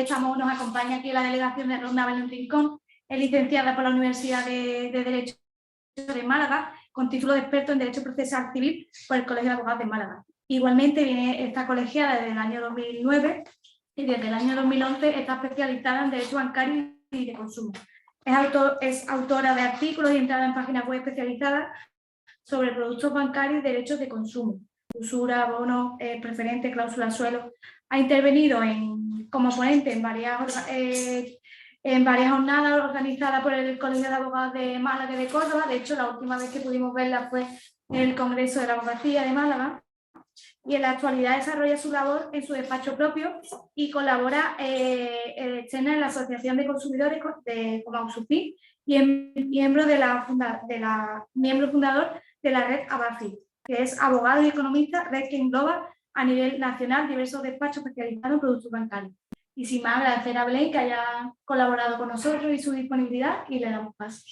hoy nos acompaña aquí la delegación de Ronda Belén Rincón, es licenciada por la Universidad de Derecho de Málaga, con título de experto en Derecho Procesal Civil por el Colegio de Abogados de Málaga. Igualmente está colegiada desde el año 2009 y desde el año 2011 está especializada en Derecho Bancario y de Consumo. Es autora de artículos y entrada en páginas web especializadas sobre productos bancarios y derechos de consumo, usura, bonos, preferentes, cláusulas suelo. Ha intervenido como ponente en varias jornadas organizadas por el Colegio de Abogados de Málaga y de Córdoba. De hecho, la última vez que pudimos verla fue en el Congreso de la Abogacía de Málaga. Y en la actualidad desarrolla su labor en su despacho propio y colabora externa en la Asociación de Consumidores como AUSUFI y es miembro fundador de la red ABAFI, que es abogado y economista, red que engloba a nivel nacional diversos despachos especializados en productos bancarios. Y sin más, agradecer a Belén que haya colaborado con nosotros y su disponibilidad, y le damos paso.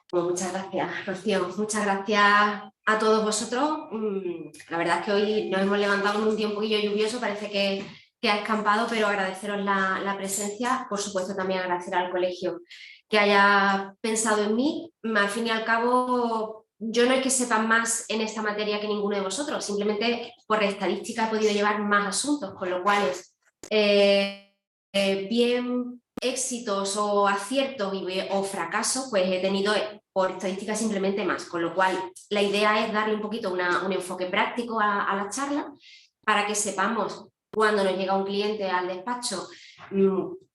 Pues muchas gracias, Rocío. Muchas gracias a todos vosotros. La verdad es que hoy nos hemos levantado en un día un poquillo lluvioso, parece que ha escampado, pero agradeceros la presencia. Por supuesto, también agradecer al colegio que haya pensado en mí. Al fin y al cabo, yo no es que sepa más en esta materia que ninguno de vosotros, simplemente por estadística he podido llevar más asuntos, con lo cual bien éxitos o aciertos o fracasos, pues he tenido por estadística simplemente más, con lo cual la idea es darle un poquito un enfoque práctico a la charla para que sepamos cuando nos llega un cliente al despacho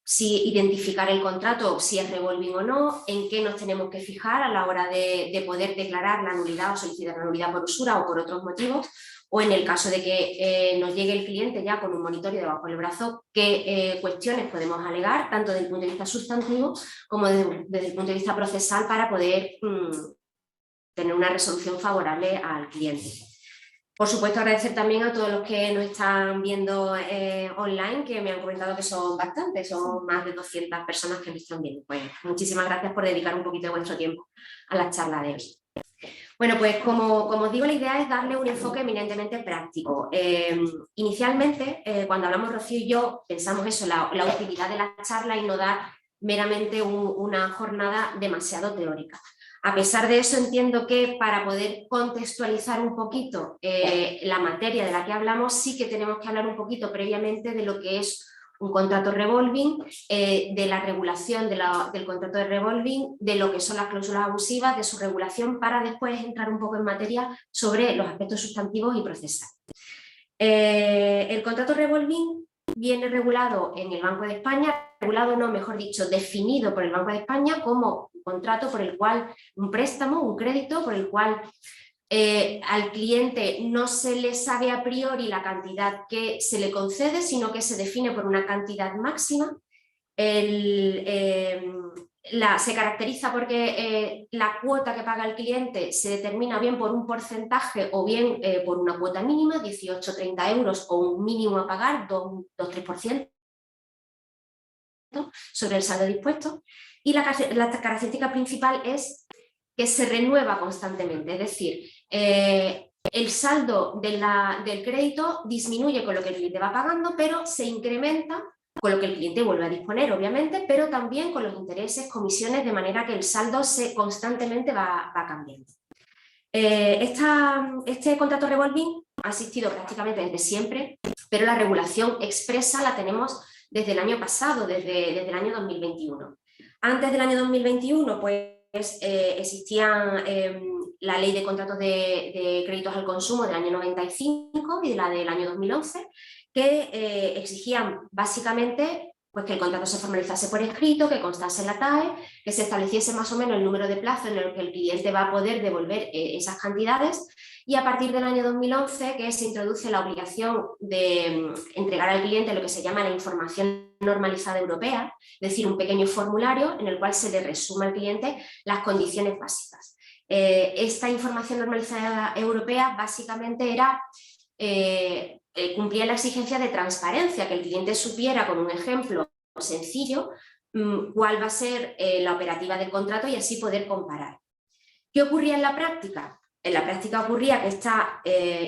si identificar el contrato, si es revolving o no, en qué nos tenemos que fijar a la hora de poder declarar la nulidad o solicitar la nulidad por usura o por otros motivos, o en el caso de que nos llegue el cliente ya con un monitorio debajo del brazo, qué cuestiones podemos alegar, tanto desde el punto de vista sustantivo como desde el punto de vista procesal, para poder tener una resolución favorable al cliente. Por supuesto, agradecer también a todos los que nos están viendo online, que me han comentado que son bastantes, son más de 200 personas que nos están viendo. Pues muchísimas gracias por dedicar un poquito de vuestro tiempo a la charla de hoy. Bueno, pues como os digo, la idea es darle un enfoque eminentemente práctico. Inicialmente, cuando hablamos Rocío y yo, pensamos eso, la utilidad de la charla y no dar meramente una jornada demasiado teórica. A pesar de eso, entiendo que para poder contextualizar un poquito la materia de la que hablamos, sí que tenemos que hablar un poquito previamente de lo que es un contrato revolving, de la regulación del contrato de revolving, de lo que son las cláusulas abusivas, de su regulación, para después entrar un poco en materia sobre los aspectos sustantivos y procesales. El contrato revolving viene regulado en el Banco de España, regulado no, mejor dicho, definido por el Banco de España como un contrato por el cual, un préstamo, un crédito por el cual al cliente no se le sabe a priori la cantidad que se le concede, sino que se define por una cantidad máxima. Se caracteriza porque la cuota que paga el cliente se determina bien por un porcentaje o bien por una cuota mínima, 18 o 30 euros, o un mínimo a pagar, 2-3% sobre el saldo dispuesto. Y la característica principal es que se renueva constantemente, es decir, el saldo del crédito disminuye con lo que el cliente va pagando, pero se incrementa con lo que el cliente vuelve a disponer, obviamente, pero también con los intereses, comisiones, de manera que el saldo constantemente va cambiando. Este contrato revolving ha existido prácticamente desde siempre, pero la regulación expresa la tenemos desde el año pasado, desde el año 2021. Antes del año 2021, pues existían la ley de contratos de créditos al consumo del año 95 y la del año 2011, que exigían básicamente pues, que el contrato se formalizase por escrito, que constase en la TAE, que se estableciese más o menos el número de plazos en el que el cliente va a poder devolver esas cantidades, y a partir del año 2011 que se introduce la obligación de entregar al cliente lo que se llama la información normalizada europea, es decir, un pequeño formulario en el cual se le resuma al cliente las condiciones básicas. Esta información normalizada europea básicamente era cumplía la exigencia de transparencia, que el cliente supiera con un ejemplo sencillo cuál va a ser la operativa del contrato y así poder comparar. ¿Qué ocurría en la práctica? En la práctica ocurría que esta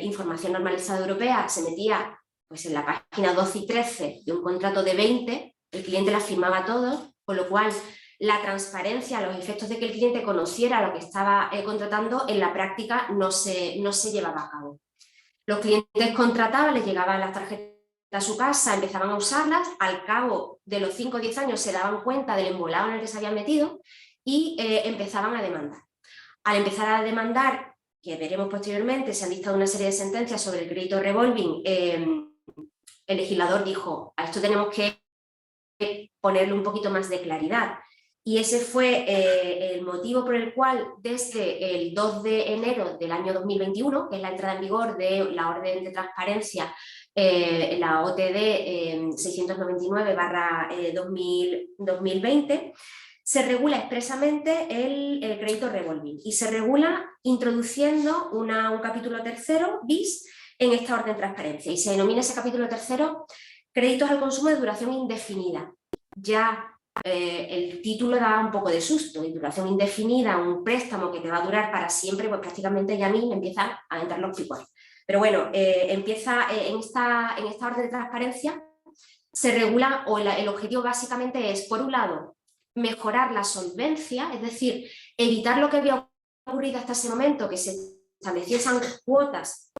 información normalizada europea se metía pues, en la página 12 y 13 de un contrato de 20 el cliente las firmaba todas, con lo cual la transparencia, los efectos de que el cliente conociera lo que estaba contratando, en la práctica no se llevaba a cabo. Los clientes contrataban, les llegaban las tarjetas a su casa, empezaban a usarlas, al cabo de los 5 o 10 años se daban cuenta del embolado en el que se habían metido y empezaban a demandar. Al empezar a demandar, que veremos posteriormente, se han dictado una serie de sentencias sobre el crédito revolving, el legislador dijo, a esto tenemos que ponerle un poquito más de claridad. Y ese fue el motivo por el cual desde el 2 de enero del año 2021, que es la entrada en vigor de la orden de transparencia, la OTD 699/2020, se regula expresamente el crédito revolving y se regula introduciendo un capítulo tercero bis en esta orden de transparencia y se denomina ese capítulo tercero créditos al consumo de duración indefinida. Ya el título da un poco de susto, y duración indefinida, un préstamo que te va a durar para siempre, pues prácticamente ya a mí me empiezan a entrar los picos. Pero bueno, empieza en esta orden de transparencia, se regula, o el objetivo básicamente es, por un lado, mejorar la solvencia, es decir, evitar lo que había ocurrido hasta ese momento, que se estableciesen cuotas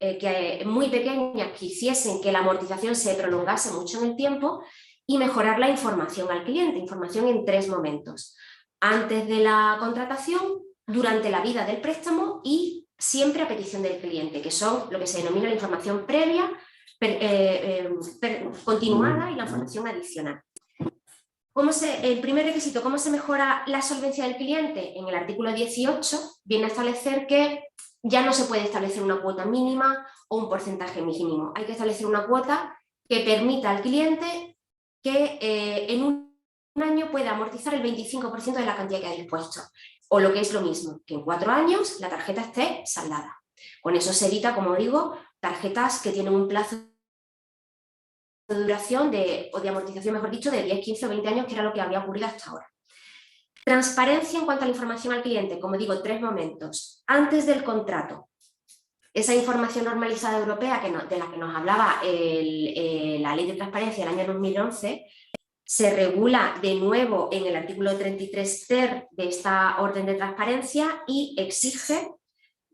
muy pequeñas que hiciesen que la amortización se prolongase mucho en el tiempo, y mejorar la información al cliente, información en 3 momentos: antes de la contratación, durante la vida del préstamo y siempre a petición del cliente, que son lo que se denomina la información previa, continuada y la información adicional. El primer requisito, ¿cómo se mejora la solvencia del cliente? En el artículo 18 viene a establecer que ya no se puede establecer una cuota mínima o un porcentaje mínimo. Hay que establecer una cuota que permita al cliente que en un año pueda amortizar el 25% de la cantidad que ha dispuesto. O lo que es lo mismo, que en 4 años la tarjeta esté saldada. Con eso se evita, como digo, tarjetas que tienen un plazo de duración o de amortización, mejor dicho, de 10, 15 o 20 años, que era lo que había ocurrido hasta ahora. Transparencia en cuanto a la información al cliente, como digo, 3 momentos. Antes del contrato, esa información normalizada europea de la que nos hablaba la Ley de Transparencia del año 2011, se regula de nuevo en el artículo 33 ter de esta orden de transparencia y exige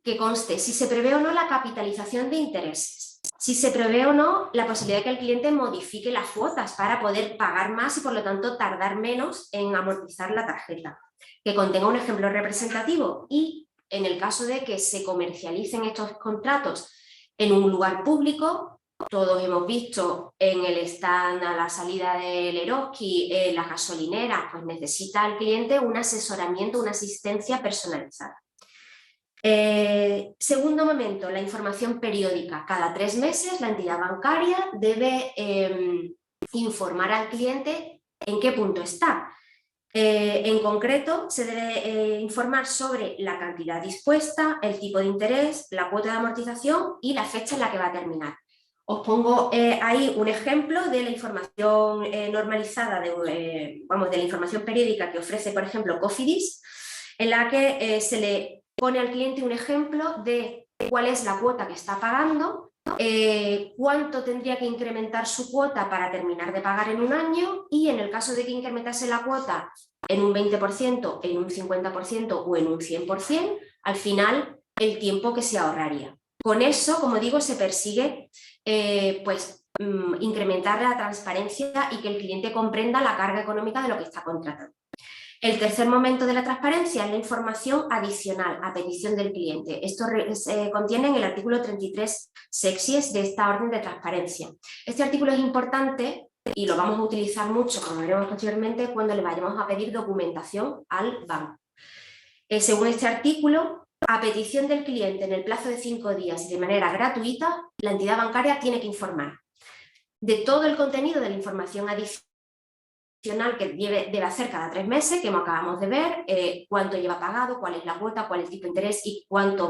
que conste si se prevé o no la capitalización de intereses, si se prevé o no la posibilidad de que el cliente modifique las cuotas para poder pagar más y por lo tanto tardar menos en amortizar la tarjeta, que contenga un ejemplo representativo y, en el caso de que se comercialicen estos contratos en un lugar público, todos hemos visto en el stand a la salida del Eroski, en las gasolineras, pues necesita el cliente un asesoramiento, una asistencia personalizada. Segundo momento, la información periódica. Cada 3 meses la entidad bancaria debe informar al cliente en qué punto está. En concreto, se debe informar sobre la cantidad dispuesta, el tipo de interés, la cuota de amortización y la fecha en la que va a terminar. Os pongo ahí un ejemplo de la información normalizada, de la información periódica que ofrece, por ejemplo, Cofidis, en la que se le pone al cliente un ejemplo de cuál es la cuota que está pagando, cuánto tendría que incrementar su cuota para terminar de pagar en un año y, en el caso de que incrementase la cuota en un 20%, en un 50% o en un 100%, al final el tiempo que se ahorraría. Con eso, como digo, se persigue incrementar la transparencia y que el cliente comprenda la carga económica de lo que está contratando. El tercer momento de la transparencia es la información adicional a petición del cliente. Esto se contiene en el artículo 33 sexies de esta orden de transparencia. Este artículo es importante y lo vamos a utilizar mucho, como veremos posteriormente, cuando le vayamos a pedir documentación al banco. Según este artículo, a petición del cliente en el plazo de 5 días y de manera gratuita, la entidad bancaria tiene que informar de todo el contenido de la información adicional que debe hacer cada 3 meses, que acabamos de ver, cuánto lleva pagado, cuál es la cuota, cuál es el tipo de interés y cuánto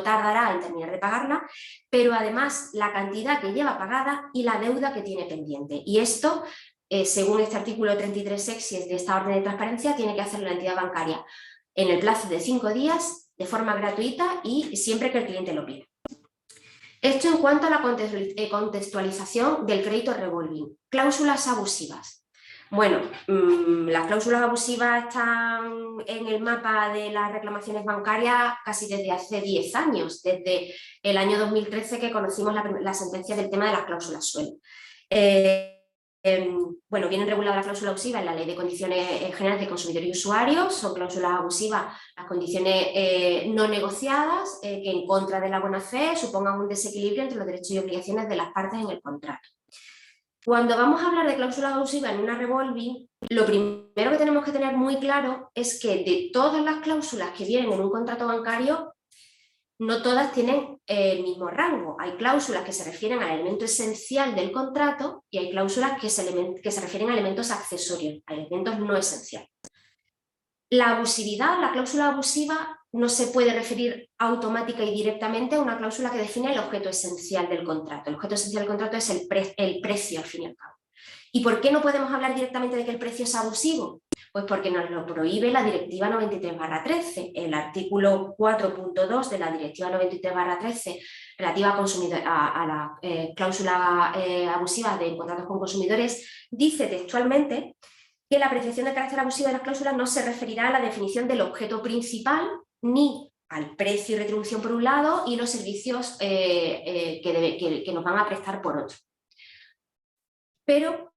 tardará en terminar de pagarla, pero además la cantidad que lleva pagada y la deuda que tiene pendiente. Y esto, según este artículo 33 sexies de esta orden de transparencia, tiene que hacer la entidad bancaria en el plazo de 5 días, de forma gratuita y siempre que el cliente lo pida. Esto en cuanto a la contextualización del crédito revolving. Cláusulas abusivas. Bueno, las cláusulas abusivas están en el mapa de las reclamaciones bancarias casi desde hace 10 años, desde el año 2013 que conocimos la sentencia del tema de las cláusulas suelo. Bueno, vienen reguladas las cláusulas abusivas en la Ley de Condiciones Generales de Consumidor y Usuario. Son cláusulas abusivas las condiciones no negociadas que en contra de la buena fe supongan un desequilibrio entre los derechos y obligaciones de las partes en el contrato. Cuando vamos a hablar de cláusulas abusivas en una revolving, lo primero que tenemos que tener muy claro es que de todas las cláusulas que vienen en un contrato bancario, no todas tienen el mismo rango. Hay cláusulas que se refieren al elemento esencial del contrato y hay cláusulas que se refieren a elementos accesorios, a elementos no esenciales. La abusividad, la cláusula abusiva, no se puede referir automática y directamente a una cláusula que define el objeto esencial del contrato. El objeto esencial del contrato es el precio, al fin y al cabo. ¿Y por qué no podemos hablar directamente de que el precio es abusivo? Pues porque nos lo prohíbe la Directiva 93/13. El artículo 4.2 de la Directiva 93/13 relativa a la cláusula abusiva de contratos con consumidores dice textualmente que la apreciación de carácter abusivo de las cláusulas no se referirá a la definición del objeto principal ni al precio y retribución por un lado y los servicios que nos van a prestar por otro. Pero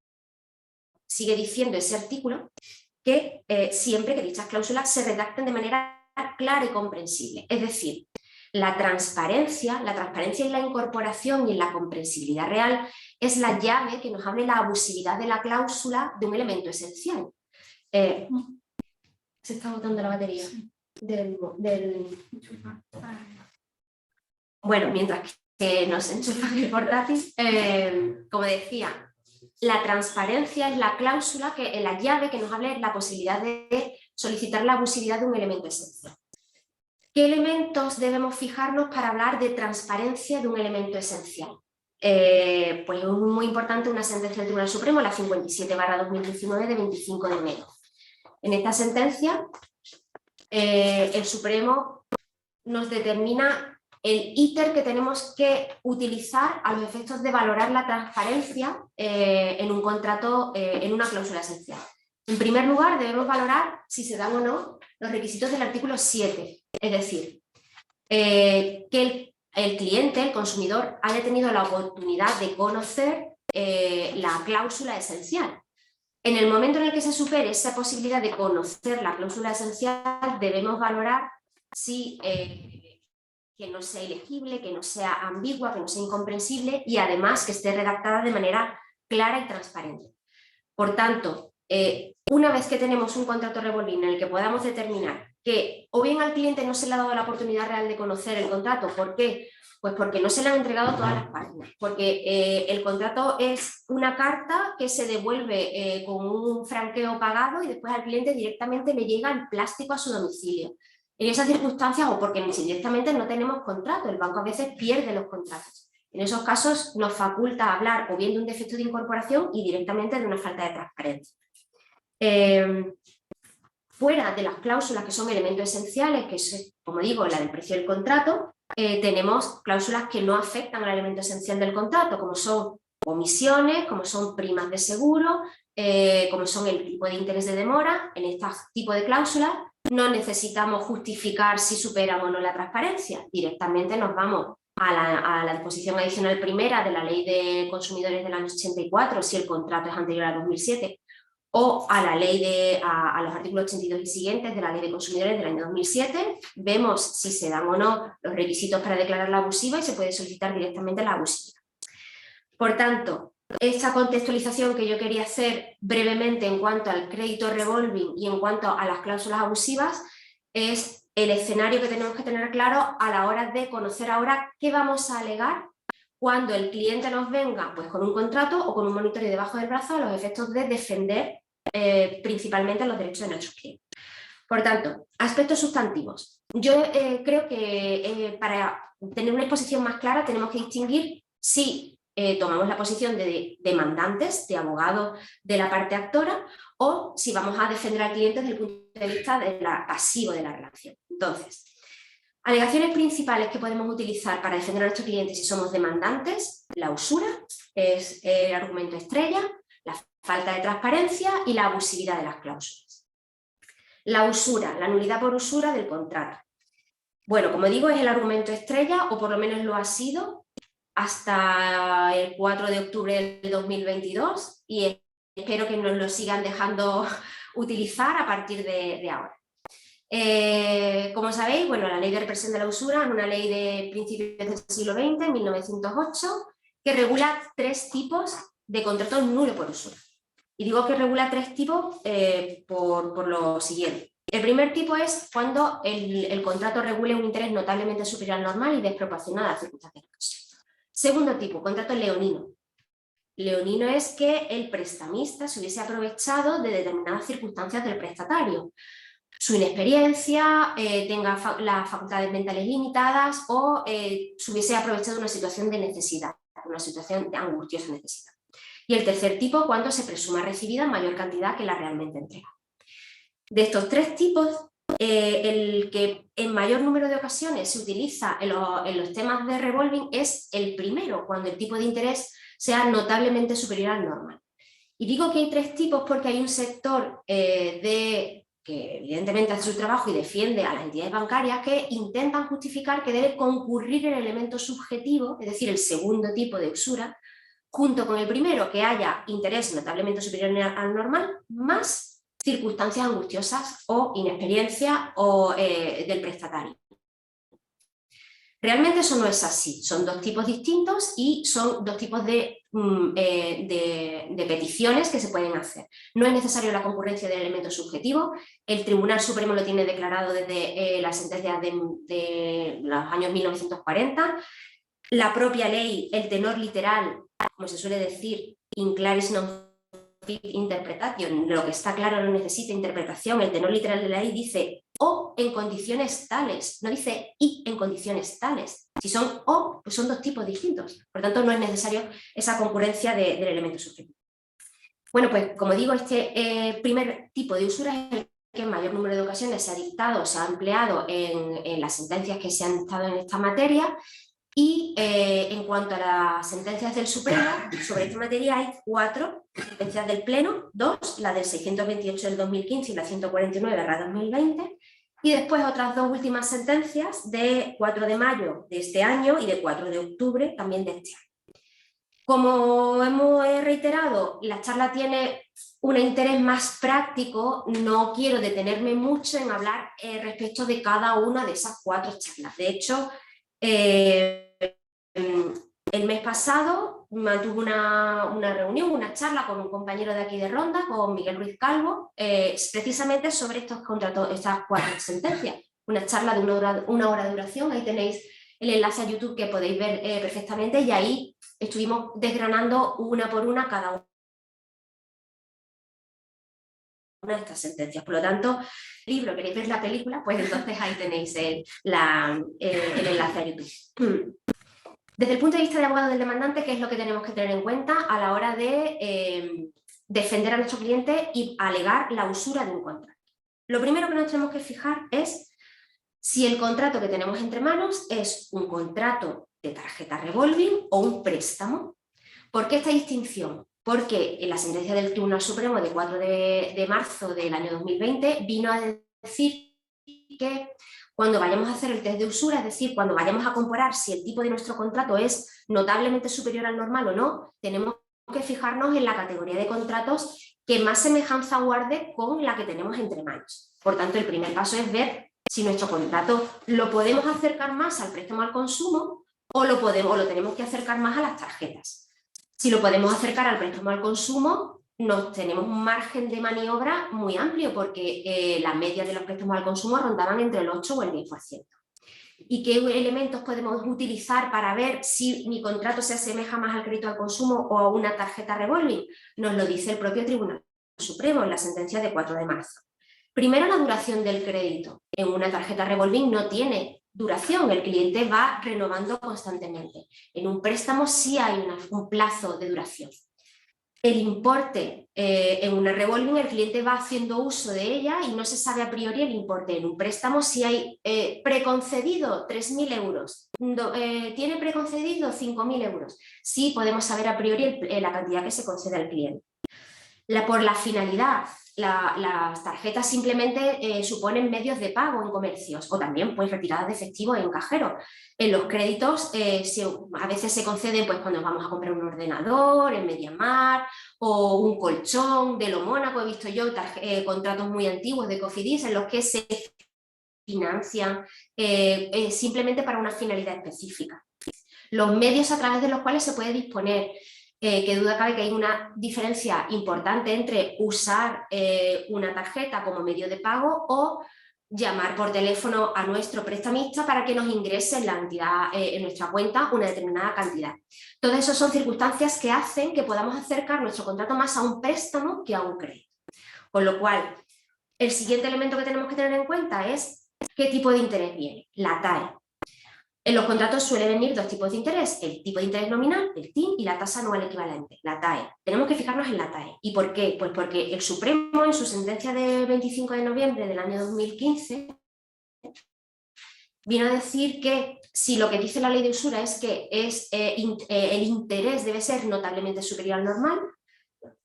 sigue diciendo ese artículo que siempre que dichas cláusulas se redacten de manera clara y comprensible. Es decir, la transparencia y la incorporación y en la comprensibilidad real es la llave que nos abre la abusividad de la cláusula de un elemento esencial. Se está agotando la batería del... Bueno, mientras que nos enchufan el portátil, como decía, la transparencia es la cláusula, la llave que nos abre la posibilidad de solicitar la abusividad de un elemento esencial. ¿Qué elementos debemos fijarnos para hablar de transparencia de un elemento esencial? Pues es muy importante una sentencia del Tribunal Supremo, la 57/2019 de 25 de enero. En esta sentencia, el Supremo nos determina el íter que tenemos que utilizar a los efectos de valorar la transparencia en un contrato, en una cláusula esencial. En primer lugar, debemos valorar si se dan o no los requisitos del artículo 7, es decir, que el cliente, el consumidor, haya tenido la oportunidad de conocer la cláusula esencial. En el momento en el que se supere esa posibilidad de conocer la cláusula esencial, debemos valorar si que no sea ilegible, que no sea ambigua, que no sea incomprensible y además que esté redactada de manera clara y transparente. Por tanto, una vez que tenemos un contrato revolving en el que podamos determinar que o bien al cliente no se le ha dado la oportunidad real de conocer el contrato, ¿por qué? Pues porque no se le han entregado todas las páginas, porque el contrato es una carta que se devuelve con un franqueo pagado y después al cliente directamente le llega el plástico a su domicilio. En esas circunstancias, o porque directamente no tenemos contrato, el banco a veces pierde los contratos. En esos casos nos faculta hablar o bien de un defecto de incorporación y directamente de una falta de transparencia. Fuera de las cláusulas que son elementos esenciales, que es, como digo, la del precio del contrato, tenemos cláusulas que no afectan al elemento esencial del contrato, como son comisiones, como son primas de seguro, como son el tipo de interés de demora. En este tipo de cláusulas no necesitamos justificar si superan o no la transparencia, directamente nos vamos a la disposición adicional primera de la Ley de Consumidores del año 84, si el contrato es anterior al 2007, o a la ley a los artículos 82 y siguientes de la Ley de Consumidores del año 2007, vemos si se dan o no los requisitos para declarar la abusiva y se puede solicitar directamente la abusiva. Por tanto, esta contextualización que yo quería hacer brevemente en cuanto al crédito revolving y en cuanto a las cláusulas abusivas es el escenario que tenemos que tener claro a la hora de conocer ahora qué vamos a alegar cuando el cliente nos venga pues, con un contrato o con un monitoreo debajo del brazo a los efectos de defender principalmente los derechos de nuestros clientes. Por tanto, aspectos sustantivos. Yo creo que para tener una exposición más clara tenemos que distinguir si tomamos la posición de demandantes, de abogados de la parte actora, o si vamos a defender al cliente desde el punto de vista pasivo de la relación. Entonces, Alegaciones principales que podemos utilizar para defender a nuestros clientes si somos demandantes: la usura, es el argumento estrella, la falta de transparencia y la abusividad de las cláusulas. La usura, la nulidad por usura del contrato. Bueno, como digo, es el argumento estrella, o por lo menos lo ha sido hasta el 4 de octubre del 2022, y espero que nos lo sigan dejando utilizar a partir de ahora. Como sabéis, bueno, la ley de represión de la usura es una ley de principios del siglo XX, 1908, que regula 3 tipos de contratos nulos por usura. Y digo que regula 3 tipos por lo siguiente. El primer tipo es cuando el contrato regule un interés notablemente superior al normal y desproporcionado a las circunstancias del caso. Segundo tipo, contrato leonino. Leonino es que el prestamista se hubiese aprovechado de determinadas circunstancias del prestatario. Su inexperiencia, tenga las facultades mentales limitadas o se hubiese aprovechado de una situación de necesidad, una situación de angustiosa necesidad. Y el tercer tipo, cuando se presuma recibida en mayor cantidad que la realmente entregada. De estos 3 tipos, el que en mayor número de ocasiones se utiliza en los temas de revolving es el primero, cuando el tipo de interés sea notablemente superior al normal. Y digo que hay 3 tipos porque hay un sector que evidentemente hace su trabajo y defiende a las entidades bancarias que intentan justificar que debe concurrir el elemento subjetivo, es decir, el segundo tipo de usura, junto con el primero, que haya interés notablemente superior al normal, más circunstancias angustiosas o inexperiencia del prestatario. Realmente eso no es así, son 2 tipos distintos y son 2 tipos de peticiones que se pueden hacer. No es necesario la concurrencia del elemento subjetivo, el Tribunal Supremo lo tiene declarado desde las sentencias de los años 1940, la propia ley, el tenor literal, como se suele decir, in claris non fit interpretation, lo que está claro no necesita interpretación, el tenor literal de la ley dice o en condiciones tales, no dice y en condiciones tales. Si son o, pues son 2 tipos distintos, por tanto no es necesario esa concurrencia del elemento subjetivo. Bueno, pues como digo, este primer tipo de usura es el que en mayor número de ocasiones se ha dictado, se ha empleado en las sentencias que se han dictado en esta materia. Y en cuanto a las sentencias del Supremo, sobre esta materia hay 4 sentencias del Pleno, 2, la del 628 del 2015 y la 149 de la 2020, y después otras 2 últimas sentencias de 4 de mayo de este año y de 4 de octubre también de este año. Como hemos reiterado, la charla tiene un interés más práctico, no quiero detenerme mucho en hablar respecto de cada una de esas 4 charlas. De hecho, el mes pasado mantuve una reunión, una charla con un compañero de aquí de Ronda, con Miguel Ruiz Calvo, precisamente sobre estos contratos, estas 4 sentencias. Una charla de una hora de duración, ahí tenéis el enlace a YouTube que podéis ver perfectamente, y ahí estuvimos desgranando una por una cada una de estas sentencias. Por lo tanto, libro, queréis ver la película, pues entonces ahí tenéis el enlace a YouTube. Desde el punto de vista de abogado del demandante, ¿qué es lo que tenemos que tener en cuenta a la hora de defender a nuestro cliente y alegar la usura de un contrato? Lo primero que nos tenemos que fijar es si el contrato que tenemos entre manos es un contrato de tarjeta revolving o un préstamo. ¿Por qué esta distinción? Porque en la sentencia del Tribunal Supremo de 4 de marzo del año 2020 vino a decir que cuando vayamos a hacer el test de usura, es decir, cuando vayamos a comparar si el tipo de nuestro contrato es notablemente superior al normal o no, tenemos que fijarnos en la categoría de contratos que más semejanza guarde con la que tenemos entre manos. Por tanto, el primer paso es ver si nuestro contrato lo podemos acercar más al préstamo al consumo o lo tenemos que acercar más a las tarjetas. Si lo podemos acercar al préstamo al consumo, tenemos un margen de maniobra muy amplio porque la media de los préstamos al consumo rondaban entre el 8 o el 10%. ¿Y qué elementos podemos utilizar para ver si mi contrato se asemeja más al crédito al consumo o a una tarjeta revolving? Nos lo dice el propio Tribunal Supremo en la sentencia de 4 de marzo. Primero, la duración del crédito. En una tarjeta revolving no tiene duración, el cliente va renovando constantemente. En un préstamo sí hay un plazo de duración. el importe en una revolving, el cliente va haciendo uso de ella y no se sabe a priori el importe. En un préstamo, si hay preconcedido 3.000 euros, tiene preconcedido 5.000 euros, sí podemos saber a priori la cantidad que se concede al cliente. Por la finalidad, las tarjetas simplemente suponen medios de pago en comercios o también pues, retiradas de efectivo en cajero. En los créditos a veces se conceden pues, cuando vamos a comprar un ordenador en MediaMarkt o un colchón de Lo Mónaco. He visto yo contratos muy antiguos de Cofidis en los que se financian simplemente para una finalidad específica. Los medios a través de los cuales se puede disponer. Que duda cabe que hay una diferencia importante entre usar una tarjeta como medio de pago o llamar por teléfono a nuestro prestamista para que nos ingrese en la entidad, en nuestra cuenta una determinada cantidad. Todas esas son circunstancias que hacen que podamos acercar nuestro contrato más a un préstamo que a un crédito. Con lo cual, el siguiente elemento que tenemos que tener en cuenta es qué tipo de interés viene, la TAE. En los contratos suele venir dos tipos de interés, el tipo de interés nominal, el TIN, y la tasa anual equivalente, la TAE. Tenemos que fijarnos en la TAE. ¿Y por qué? Pues porque el Supremo, en su sentencia de 25 de noviembre del año 2015, vino a decir que si lo que dice la ley de usura es que el interés debe ser notablemente superior al normal,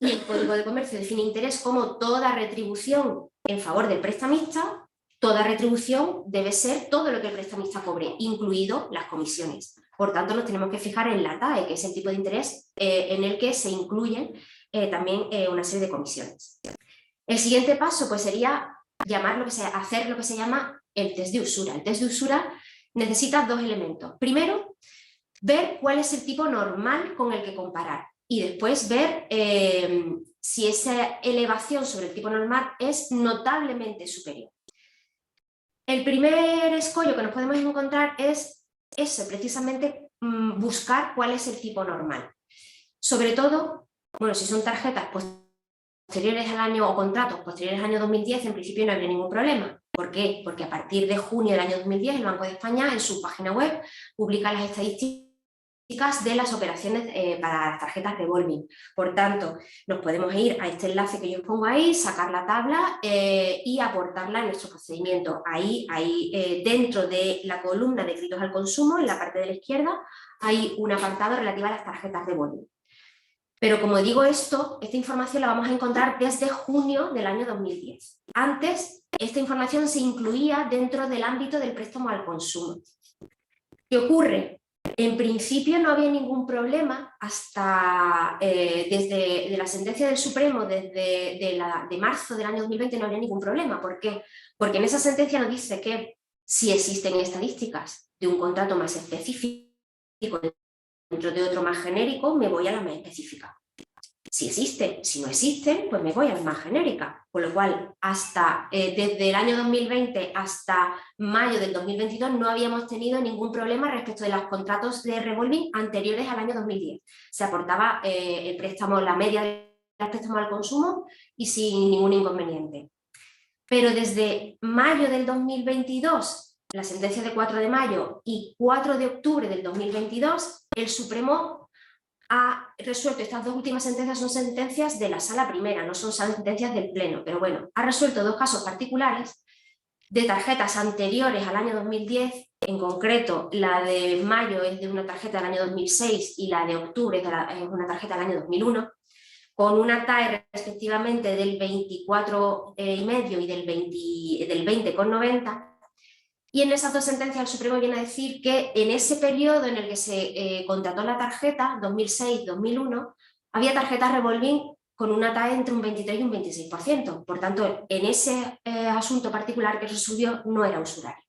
y el Código de Comercio define interés como toda retribución en favor del prestamista, toda retribución debe ser todo lo que el prestamista cobre, incluido las comisiones. Por tanto, nos tenemos que fijar en la TAE, que es el tipo de interés en el que se incluyen también una serie de comisiones. El siguiente paso pues, sería hacer lo que se llama el test de usura. El test de usura necesita dos elementos. Primero, ver cuál es el tipo normal con el que comparar. Y después ver si esa elevación sobre el tipo normal es notablemente superior. El primer escollo que nos podemos encontrar es ese, precisamente buscar cuál es el tipo normal. Sobre todo, bueno, si son tarjetas posteriores al año o contratos posteriores al año 2010, en principio no habría ningún problema. ¿Por qué? Porque a partir de junio del año 2010 el Banco de España en su página web publica las estadísticas de las operaciones para las tarjetas revolving. Por tanto, nos podemos ir a este enlace que yo os pongo ahí, sacar la tabla y aportarla en nuestro procedimiento. Ahí dentro de la columna de créditos al consumo, en la parte de la izquierda, hay un apartado relativo a las tarjetas revolving. Pero como digo esta información la vamos a encontrar desde junio del año 2010. Antes, esta información se incluía dentro del ámbito del préstamo al consumo. ¿Qué ocurre? En principio no había ningún problema hasta desde la sentencia del Supremo, de marzo del año 2020 no había ningún problema. ¿Por qué? Porque en esa sentencia nos dice que si existen estadísticas de un contrato más específico dentro de otro más genérico, me voy a la más específica. Si existen, si no existen, pues me voy a la más genérica. Con lo cual, desde el año 2020 hasta mayo del 2022 no habíamos tenido ningún problema respecto de los contratos de revolving anteriores al año 2010. Se aportaba el préstamo, la media del préstamo al consumo y sin ningún inconveniente. Pero desde mayo del 2022, la sentencia de 4 de mayo y 4 de octubre del 2022, el Supremo ha resuelto, estas dos últimas sentencias son sentencias de la sala primera, no son sentencias del pleno, pero bueno, ha resuelto dos casos particulares de tarjetas anteriores al año 2010, en concreto la de mayo es de una tarjeta del año 2006 y la de octubre es una tarjeta del año 2001, con una TAE respectivamente del 24,5 y del 20,90. Y en esas dos sentencias el Supremo viene a decir que en ese periodo en el que se contrató la tarjeta, 2006-2001, había tarjetas revolving con una TAE entre un 23 y un 26%. Por tanto, en ese asunto particular que resolvió no era usurario.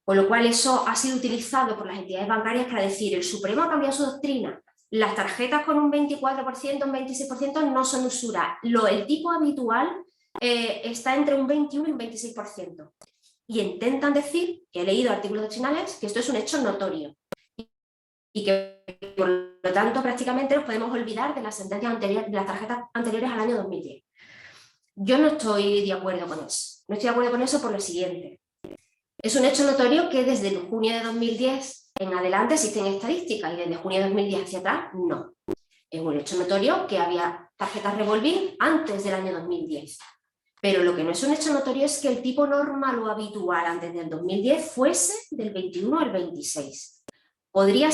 Con lo cual eso ha sido utilizado por las entidades bancarias para decir el Supremo ha cambiado su doctrina. Las tarjetas con un 24%, un 26% no son usura. El tipo habitual está entre un 21 y un 26%. Y intentan decir, que he leído artículos doctrinales, que esto es un hecho notorio y que por lo tanto prácticamente nos podemos olvidar de las sentencias anteriores, de las tarjetas anteriores al año 2010. Yo no estoy de acuerdo con eso. No estoy de acuerdo con eso por lo siguiente. Es un hecho notorio que desde junio de 2010 en adelante existen estadísticas y desde junio de 2010 hacia atrás no. Es un hecho notorio que había tarjetas revolving antes del año 2010. Pero lo que no es un hecho notorio es que el tipo normal o habitual antes del 2010 fuese del 21 al 26. Podría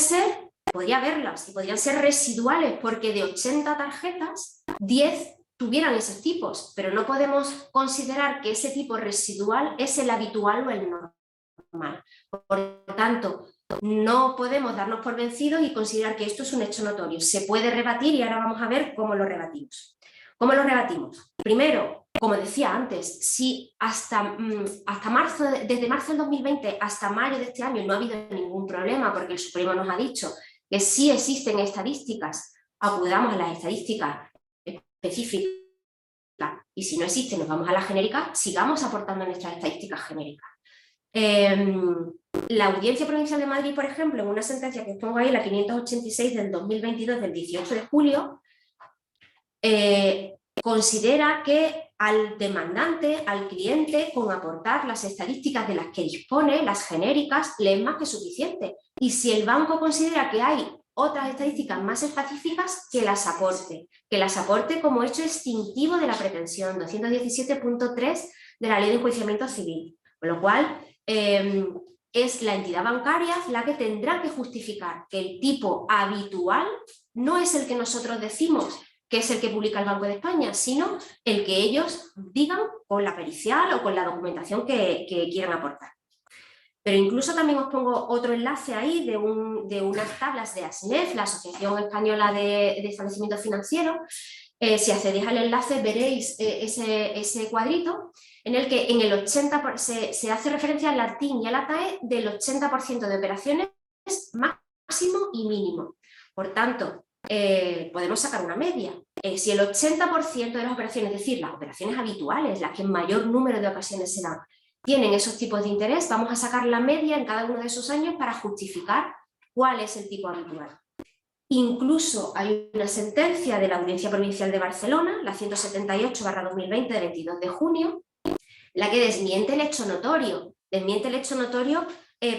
haberlas y podrían ser residuales porque de 80 tarjetas, 10 tuvieran esos tipos, pero no podemos considerar que ese tipo residual es el habitual o el normal. Por lo tanto, no podemos darnos por vencidos y considerar que esto es un hecho notorio. Se puede rebatir y ahora vamos a ver cómo lo rebatimos. ¿Cómo lo rebatimos? Primero, como decía antes, si desde marzo del 2020 hasta mayo de este año no ha habido ningún problema porque el Supremo nos ha dicho que sí existen estadísticas, acudamos a las estadísticas específicas y si no existen nos vamos a la genérica, sigamos aportando nuestras estadísticas genéricas. La Audiencia Provincial de Madrid, por ejemplo, en una sentencia que pongo ahí, la 586 del 2022, del 18 de julio, considera que al demandante, al cliente, con aportar las estadísticas de las que dispone, las genéricas, le es más que suficiente. Y si el banco considera que hay otras estadísticas más específicas, que las aporte como hecho extintivo de la pretensión, 217.3 de la Ley de Enjuiciamiento Civil. Con lo cual, es la entidad bancaria la que tendrá que justificar que el tipo habitual no es el que nosotros decimos, que es el que publica el Banco de España, sino el que ellos digan con la pericial o con la documentación que quieran aportar. Pero incluso también os pongo otro enlace ahí de unas tablas de ASNEF, la Asociación Española de Establecimientos Financieros. Si accedéis al enlace veréis ese cuadrito en el que en el 80% se hace referencia al ARTIN y al ATAE del 80% de operaciones máximo y mínimo. Por tanto, podemos sacar una media. Si el 80% de las operaciones, es decir, las operaciones habituales, las que en mayor número de ocasiones se dan, tienen esos tipos de interés, vamos a sacar la media en cada uno de esos años para justificar cuál es el tipo habitual. Incluso hay una sentencia de la Audiencia Provincial de Barcelona, la 178/2020 de 22 de junio, la que desmiente el hecho notorio. Desmiente el hecho notorio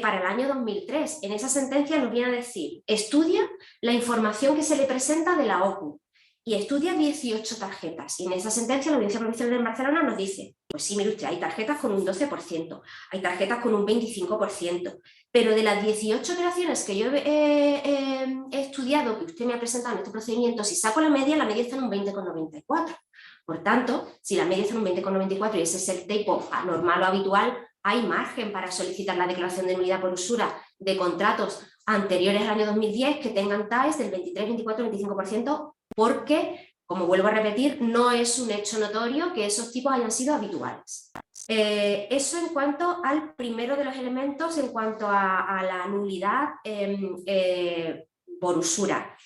para el año 2003. En esa sentencia nos viene a decir, estudia la información que se le presenta de la OCU y estudia 18 tarjetas. Y en esa sentencia la Audiencia Provincial de Barcelona nos dice, pues sí, mire usted, hay tarjetas con un 12%, hay tarjetas con un 25%, pero de las 18 operaciones que yo he estudiado, que usted me ha presentado en este procedimiento, si saco la media está en un 20,94. Por tanto, si la media está en un 20,94 y ese es el tipo normal o habitual, hay margen para solicitar la declaración de nulidad por usura de contratos anteriores al año 2010 que tengan TAEs del 23, 24, 25%, porque, como vuelvo a repetir, no es un hecho notorio que esos tipos hayan sido habituales. Eso en cuanto al primero de los elementos, en cuanto a la nulidad por usura.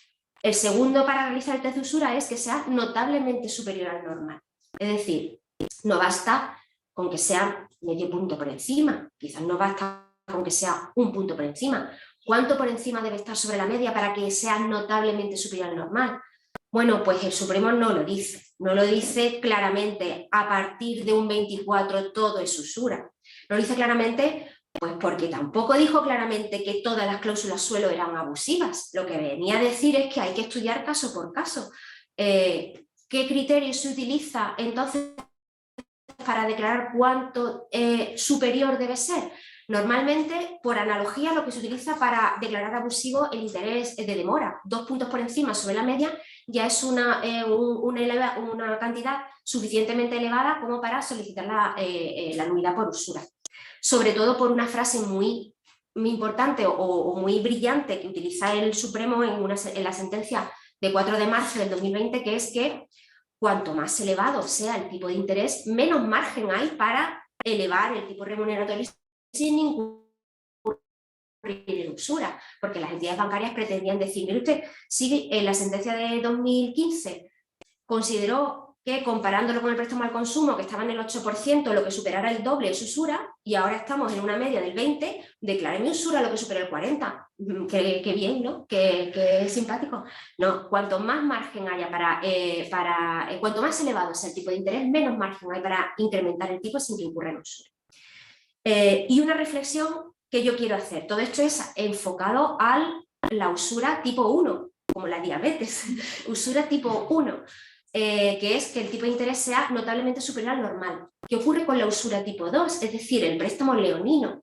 El segundo para realizar el test de usura es que sea notablemente superior al normal. Es decir, no basta con que sea medio punto por encima, quizás no basta con que sea un punto por encima. ¿Cuánto por encima debe estar sobre la media para que sea notablemente superior al normal? Bueno, pues el Supremo no lo dice claramente, a partir de un 24 todo es usura. Lo dice claramente, pues porque tampoco dijo claramente que todas las cláusulas suelo eran abusivas. Lo que venía a decir es que hay que estudiar caso por caso. ¿Qué criterio se utiliza entonces para declarar cuánto superior debe ser? Normalmente, por analogía, lo que se utiliza para declarar abusivo el interés de demora, 2 puntos por encima sobre la media, ya es una cantidad suficientemente elevada como para solicitar la nulidad por usura. Sobre todo por una frase muy importante o muy brillante que utiliza el Supremo en la sentencia de 4 de marzo del 2020, que es que cuanto más elevado sea el tipo de interés, menos margen hay para elevar el tipo remuneratorio sin ningún de usura, porque las entidades bancarias pretendían decir, mire usted, si en la sentencia de 2015 consideró que comparándolo con el préstamo al consumo, que estaba en el 8%, lo que superara el doble es usura, y ahora estamos en una media del 20%, decláreme usura lo que supera el 40%. Qué bien, ¿no? Qué simpático. No, cuanto más margen haya cuanto más elevado sea el tipo de interés, menos margen hay para incrementar el tipo sin que incurra en usura. Y una reflexión que yo quiero hacer. Todo esto es enfocado a la usura tipo 1. como la diabetes, usura tipo 1, que es que el tipo de interés sea notablemente superior al normal. ¿Qué ocurre con la usura tipo 2? Es decir, el préstamo leonino.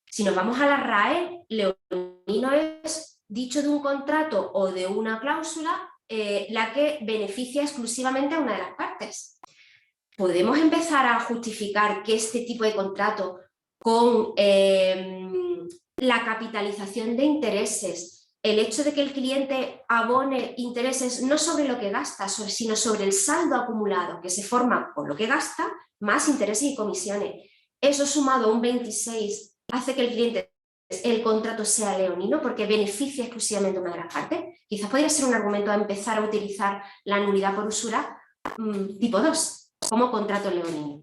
Si nos vamos a la RAE, leonino es dicho de un contrato o de una cláusula la que beneficia exclusivamente a una de las partes. ¿Podemos empezar a justificar que este tipo de contrato con la capitalización de intereses, el hecho de que el cliente abone intereses no sobre lo que gasta, sino sobre el saldo acumulado que se forma por lo que gasta, más intereses y comisiones, eso sumado a un 26 hace que el contrato sea leonino porque beneficia exclusivamente a una de las partes? Quizás podría ser un argumento a empezar a utilizar la nulidad por usura tipo 2 como contrato leonino.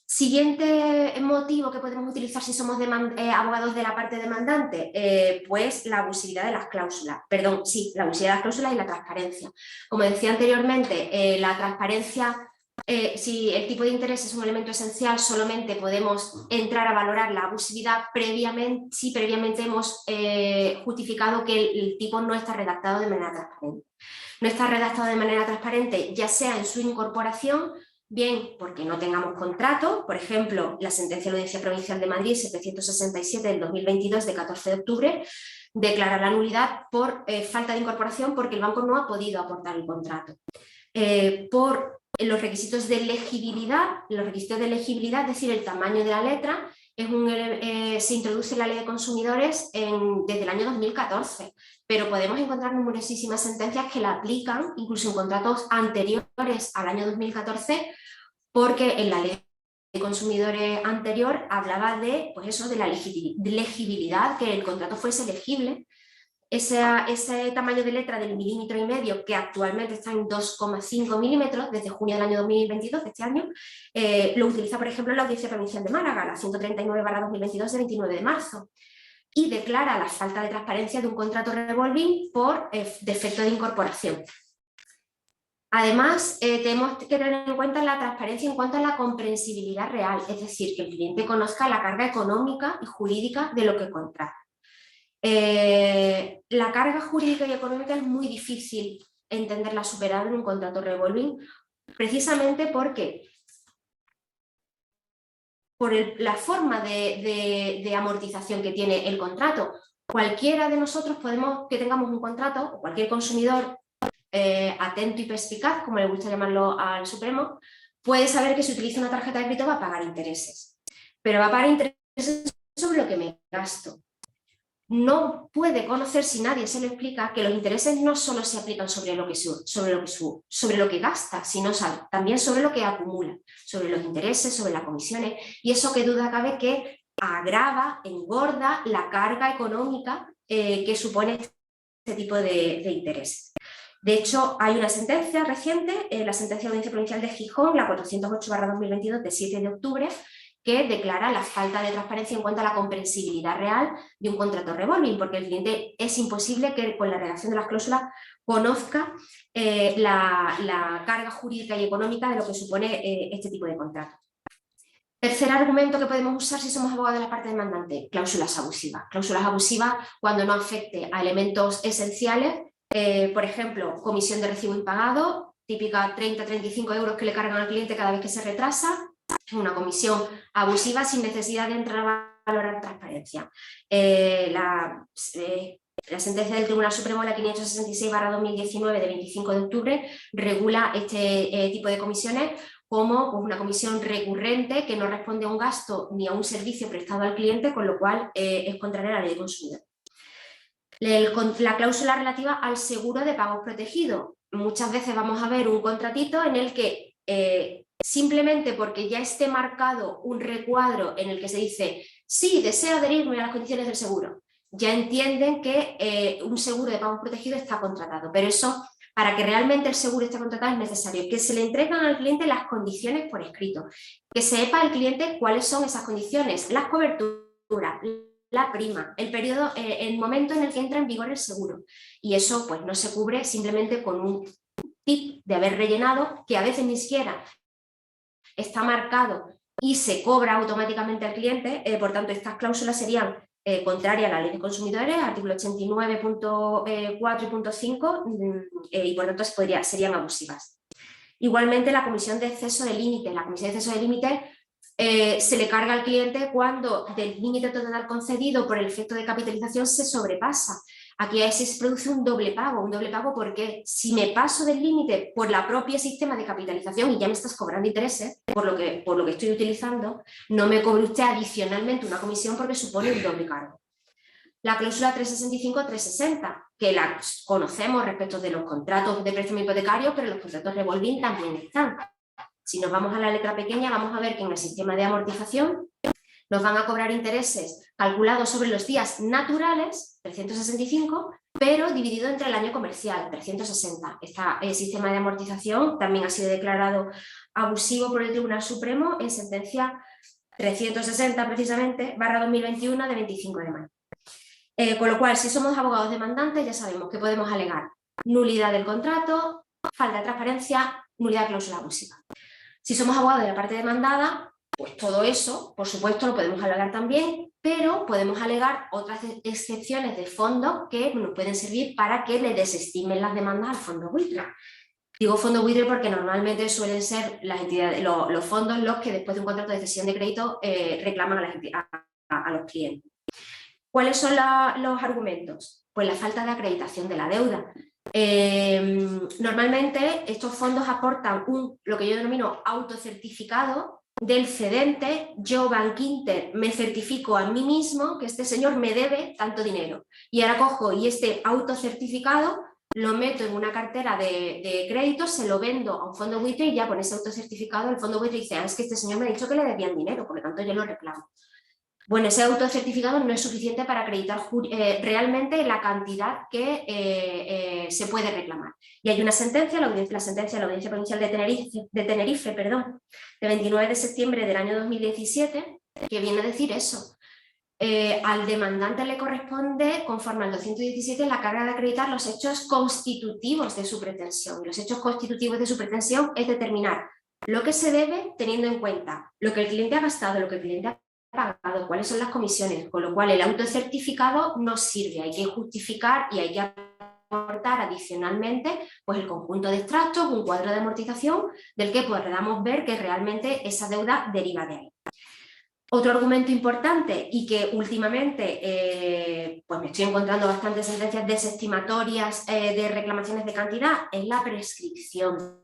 Siguiente motivo que podemos utilizar si somos abogados de la parte demandante, pues la abusividad de las cláusulas. Perdón, sí, la abusividad de las cláusulas y la transparencia. Como decía anteriormente, la transparencia, si el tipo de interés es un elemento esencial, solamente podemos entrar a valorar la abusividad si previamente hemos justificado que el tipo no está redactado de manera transparente. No está redactado de manera transparente, ya sea en su incorporación, bien porque no tengamos contrato, por ejemplo, la sentencia de la Audiencia Provincial de Madrid 767 del 2022 de 14 de octubre declara la nulidad por falta de incorporación porque el banco no ha podido aportar el contrato. Por los requisitos de legibilidad, es decir, el tamaño de la letra, se introduce en la Ley de Consumidores desde el año 2014, pero podemos encontrar numerosísimas sentencias que la aplican, incluso en contratos anteriores al año 2014, porque en la Ley de Consumidores anterior hablaba de, pues eso, de la legibilidad, que el contrato fuese legible. Ese tamaño de letra del 1,5 milímetros, que actualmente está en 2,5 milímetros desde junio del año 2022, de este año, lo utiliza, por ejemplo, la Audiencia Provincial de Málaga, la 139/2022 de 29 de marzo, y declara la falta de transparencia de un contrato revolving por defecto de incorporación. Además, tenemos que tener en cuenta la transparencia en cuanto a la comprensibilidad real, es decir, que el cliente conozca la carga económica y jurídica de lo que contrata. La carga jurídica y económica es muy difícil entenderla superada en un contrato revolving, precisamente porque por la forma de amortización que tiene el contrato. Cualquiera de nosotros que tengamos un contrato, o cualquier consumidor atento y perspicaz, como le gusta llamarlo al Supremo, puede saber que si utiliza una tarjeta de crédito va a pagar intereses, pero va a pagar intereses sobre lo que me gasto. No puede conocer, si nadie se lo explica, que los intereses no solo se aplican sobre lo que gasta, sino también sobre lo que acumula, sobre los intereses, sobre las comisiones, y eso que duda cabe que agrava, engorda la carga económica que supone este tipo de intereses. De hecho, hay una sentencia reciente, la sentencia de Audiencia Provincial de Gijón, la 408/2022 de 7 de octubre, que declara la falta de transparencia en cuanto a la comprensibilidad real de un contrato revolving, porque el cliente es imposible que con la redacción de las cláusulas conozca la carga jurídica y económica de lo que supone este tipo de contrato. Tercer argumento que podemos usar si somos abogados de la parte demandante, cláusulas abusivas. Cláusulas abusivas cuando no afecte a elementos esenciales, por ejemplo, comisión de recibo impagado, típica 30-35 euros que le cargan al cliente cada vez que se retrasa, una comisión abusiva sin necesidad de entrar a valorar transparencia. La sentencia del Tribunal Supremo, la 566/2019 de 25 de octubre, regula este tipo de comisiones como pues, una comisión recurrente que no responde a un gasto ni a un servicio prestado al cliente, con lo cual es contraria a la ley de consumidor. La cláusula relativa al seguro de pagos protegidos. Muchas veces vamos a ver un contratito en el que simplemente porque ya esté marcado un recuadro en el que se dice sí, deseo adherirme a las condiciones del seguro, ya entienden que un seguro de pagos protegidos está contratado, pero eso, para que realmente el seguro esté contratado es necesario que se le entreguen al cliente las condiciones por escrito, que sepa el cliente cuáles son esas condiciones, las coberturas, la prima, el periodo, el momento en el que entra en vigor el seguro, y eso pues no se cubre simplemente con un tip de haber rellenado, que a veces ni siquiera está marcado y se cobra automáticamente al cliente, por tanto estas cláusulas serían contraria a la Ley de Consumidores, artículo 89.4 y punto 5, y por tanto serían abusivas. Igualmente, la comisión de exceso de límite. La comisión de exceso de límite se le carga al cliente cuando del límite total concedido por el efecto de capitalización se sobrepasa. Aquí se produce un doble pago porque si me paso del límite por la propia sistema de capitalización y ya me estás cobrando intereses por lo que estoy utilizando, no me cobre usted adicionalmente una comisión porque supone un doble cargo. La cláusula 365-360, que la conocemos respecto de los contratos de préstamo hipotecario, pero los contratos revolving también están. Si nos vamos a la letra pequeña, vamos a ver que en el sistema de amortización nos van a cobrar intereses calculados sobre los días naturales, 365, pero dividido entre el año comercial, 360. Este sistema de amortización también ha sido declarado abusivo por el Tribunal Supremo en sentencia 360, precisamente, /2021 de 25 de mayo. Con lo cual, si somos abogados demandantes, ya sabemos que podemos alegar nulidad del contrato, falta de transparencia, nulidad de cláusula abusiva. Si somos abogados de la parte demandada, pues todo eso, por supuesto, lo podemos alegar también, pero podemos alegar otras excepciones de fondo que nos pueden servir para que le desestimen las demandas al fondo buitre. Digo fondo buitre porque normalmente suelen ser las entidades, los fondos los que después de un contrato de cesión de crédito reclaman a los clientes. ¿Cuáles son los argumentos? Pues la falta de acreditación de la deuda. Normalmente estos fondos aportan lo que yo denomino autocertificado del cedente. Yo, Bankinter, me certifico a mí mismo que este señor me debe tanto dinero. Y ahora cojo y este autocertificado lo meto en una cartera de crédito, se lo vendo a un fondo buitre y ya con ese autocertificado el fondo buitre dice, es que este señor me ha dicho que le debían dinero, por lo tanto yo lo reclamo. Bueno, ese autocertificado no es suficiente para acreditar realmente la cantidad que se puede reclamar. Y hay una sentencia, la sentencia de la Audiencia Provincial de Tenerife, de 29 de septiembre del año 2017, que viene a decir eso. Al demandante le corresponde, conforme al 217, la carga de acreditar los hechos constitutivos de su pretensión. Y los hechos constitutivos de su pretensión es determinar lo que se debe teniendo en cuenta lo que el cliente ha gastado, lo que el cliente ha pagado, cuáles son las comisiones, con lo cual el autocertificado no sirve, hay que justificar y hay que aportar adicionalmente pues el conjunto de extractos, un cuadro de amortización del que podamos ver que realmente esa deuda deriva de ahí. Otro argumento importante y que últimamente pues me estoy encontrando bastantes sentencias desestimatorias de reclamaciones de cantidad es la prescripción.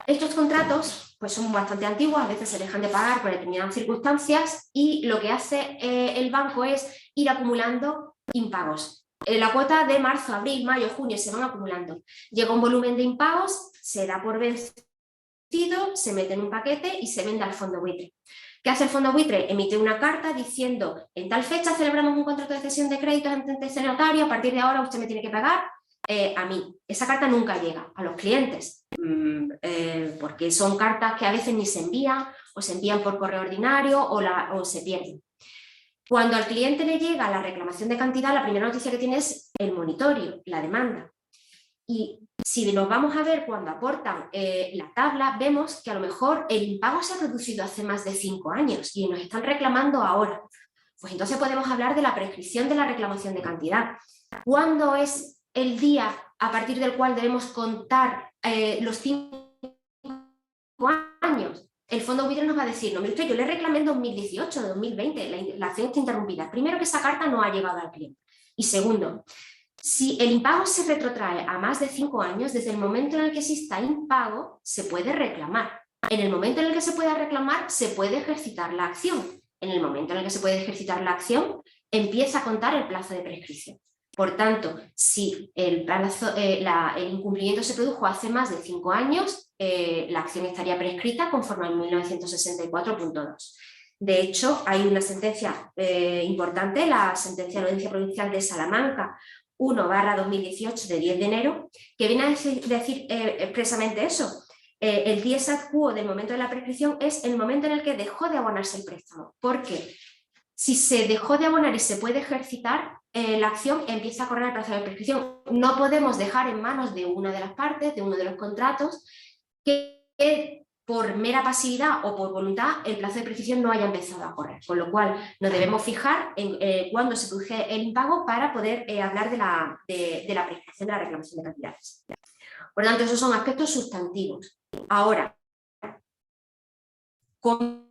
Estos contratos pues son bastante antiguos, a veces se dejan de pagar por determinadas circunstancias y lo que hace el banco es ir acumulando impagos. La cuota de marzo, abril, mayo, junio se van acumulando. Llega un volumen de impagos, se da por vencido, se mete en un paquete y se vende al fondo buitre. ¿Qué hace el fondo buitre? Emite una carta diciendo en tal fecha celebramos un contrato de cesión de créditos ante este notario, a partir de ahora usted me tiene que pagar a mí. Esa carta nunca llega a los clientes, porque son cartas que a veces ni se envían, o se envían por correo ordinario o se pierden. Cuando al cliente le llega la reclamación de cantidad, la primera noticia que tiene es el monitorio, la demanda. Y si nos vamos a ver cuando aportan la tabla, vemos que a lo mejor el impago se ha producido hace más de 5 años y nos están reclamando ahora. Pues entonces podemos hablar de la prescripción de la reclamación de cantidad. ¿Cuándo es el día a partir del cual debemos contar los 5 años? El fondo buitre nos va a decir, no, mire usted, yo le reclamé en 2018, 2020, la acción está interrumpida. Primero, que esa carta no ha llegado al cliente. Y segundo, si el impago se retrotrae a más de 5 años, desde el momento en el que exista impago, se puede reclamar. En el momento en el que se pueda reclamar, se puede ejercitar la acción. En el momento en el que se puede ejercitar la acción, empieza a contar el plazo de prescripción. Por tanto, si el incumplimiento se produjo hace más de 5 años, la acción estaría prescrita conforme al 1964.2. De hecho, hay una sentencia importante, la sentencia de la Audiencia Provincial de Salamanca, 1/2018 de 10 de enero, que viene a decir expresamente eso. El dies ad quo del momento de la prescripción es el momento en el que dejó de abonarse el préstamo. Porque si se dejó de abonar y se puede ejercitar, la acción empieza a correr el plazo de prescripción. No podemos dejar en manos de una de las partes, de uno de los contratos, que por mera pasividad o por voluntad el plazo de prescripción no haya empezado a correr, con lo cual nos debemos fijar en cuándo se produce el impago para poder hablar de la prescripción de la reclamación de cantidades. Por lo tanto, esos son aspectos sustantivos. Ahora, ¿cómo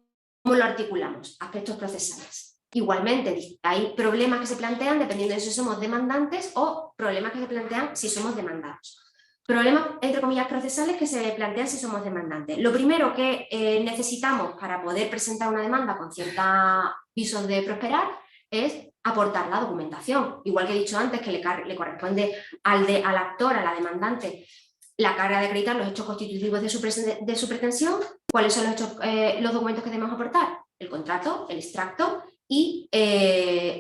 lo articulamos? Aspectos procesales. Igualmente, hay problemas que se plantean dependiendo de si somos demandantes o problemas que se plantean si somos demandados. Problemas, entre comillas, procesales que se plantean si somos demandantes. Lo primero que necesitamos para poder presentar una demanda con ciertos visos de prosperar es aportar la documentación. Igual que he dicho antes que le corresponde al actor, a la demandante, la carga de acreditar los hechos constitutivos de su pretensión. ¿Cuáles son los documentos que debemos aportar? El contrato, el extracto y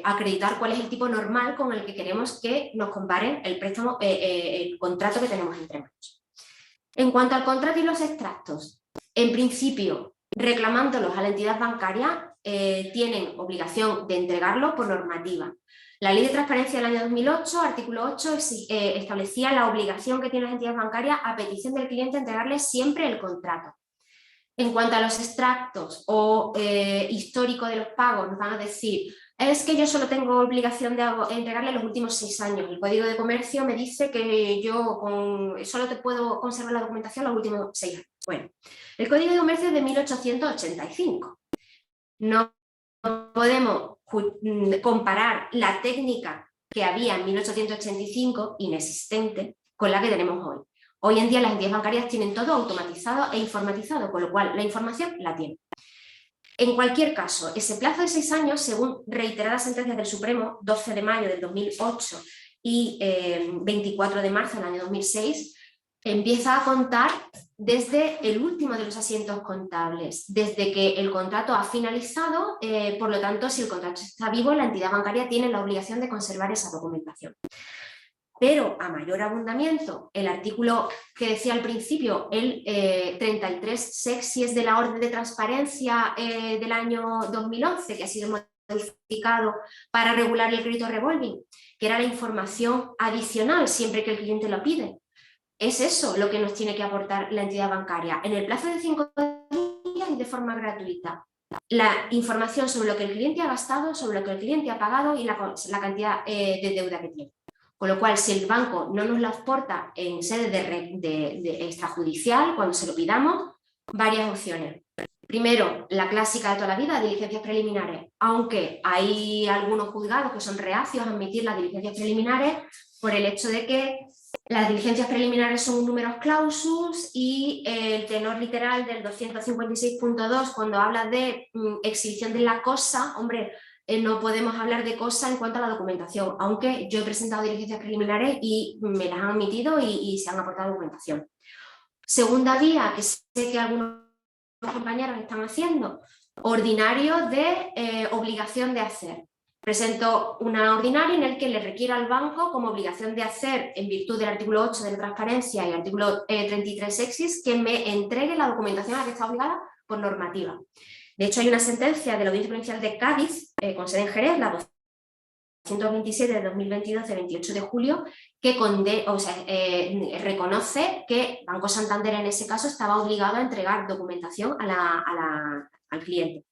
acreditar cuál es el tipo normal con el que queremos que nos comparen el préstamo, el contrato que tenemos entre manos. En cuanto al contrato y los extractos, en principio, reclamándolos a la entidad bancaria, tienen obligación de entregarlo por normativa. La Ley de Transparencia del año 2008, artículo 8, establecía la obligación que tienen las entidades bancarias a petición del cliente entregarle siempre el contrato. En cuanto a los extractos o histórico de los pagos, nos van a decir, es que yo solo tengo obligación de entregarle los últimos 6 años. El Código de Comercio me dice que yo solo te puedo conservar la documentación los últimos 6 años. Bueno, el Código de Comercio es de 1885. No podemos comparar la técnica que había en 1885, inexistente, con la que tenemos hoy. Hoy en día las entidades bancarias tienen todo automatizado e informatizado, con lo cual la información la tienen. En cualquier caso, ese plazo de 6 años, según reiteradas sentencias del Supremo, 12 de mayo del 2008 y 24 de marzo del año 2006, empieza a contar desde el último de los asientos contables, desde que el contrato ha finalizado, por lo tanto, si el contrato está vivo, la entidad bancaria tiene la obligación de conservar esa documentación. Pero a mayor abundamiento, el artículo que decía al principio, el 33 sexy es de la Orden de Transparencia del año 2011, que ha sido modificado para regular el crédito revolving, que era la información adicional siempre que el cliente lo pide. Es eso lo que nos tiene que aportar la entidad bancaria. En el plazo de 5 días y de forma gratuita. La información sobre lo que el cliente ha gastado, sobre lo que el cliente ha pagado y la cantidad de deuda que tiene. Con lo cual, si el banco no nos la aporta en sede de extrajudicial, cuando se lo pidamos, varias opciones. Primero, la clásica de toda la vida, diligencias preliminares. Aunque hay algunos juzgados que son reacios a admitir las diligencias preliminares por el hecho de que las diligencias preliminares son un numerus clausus y el tenor literal del 256.2, cuando habla de exhibición de la cosa, hombre, no podemos hablar de cosa en cuanto a la documentación, aunque yo he presentado diligencias preliminares y me las han admitido y se han aportado documentación. Segunda vía, que sé que algunos compañeros están haciendo, ordinario de obligación de hacer. Presento una ordinaria en el que le requiera al banco como obligación de hacer, en virtud del artículo 8 de la transparencia y el artículo 33 sexis, que me entregue la documentación a la que está obligada por normativa. De hecho, hay una sentencia de la Audiencia Provincial de Cádiz, con sede en Jerez, la 227 de 2022, de 28 de julio, que reconoce que Banco Santander en ese caso estaba obligado a entregar documentación al cliente.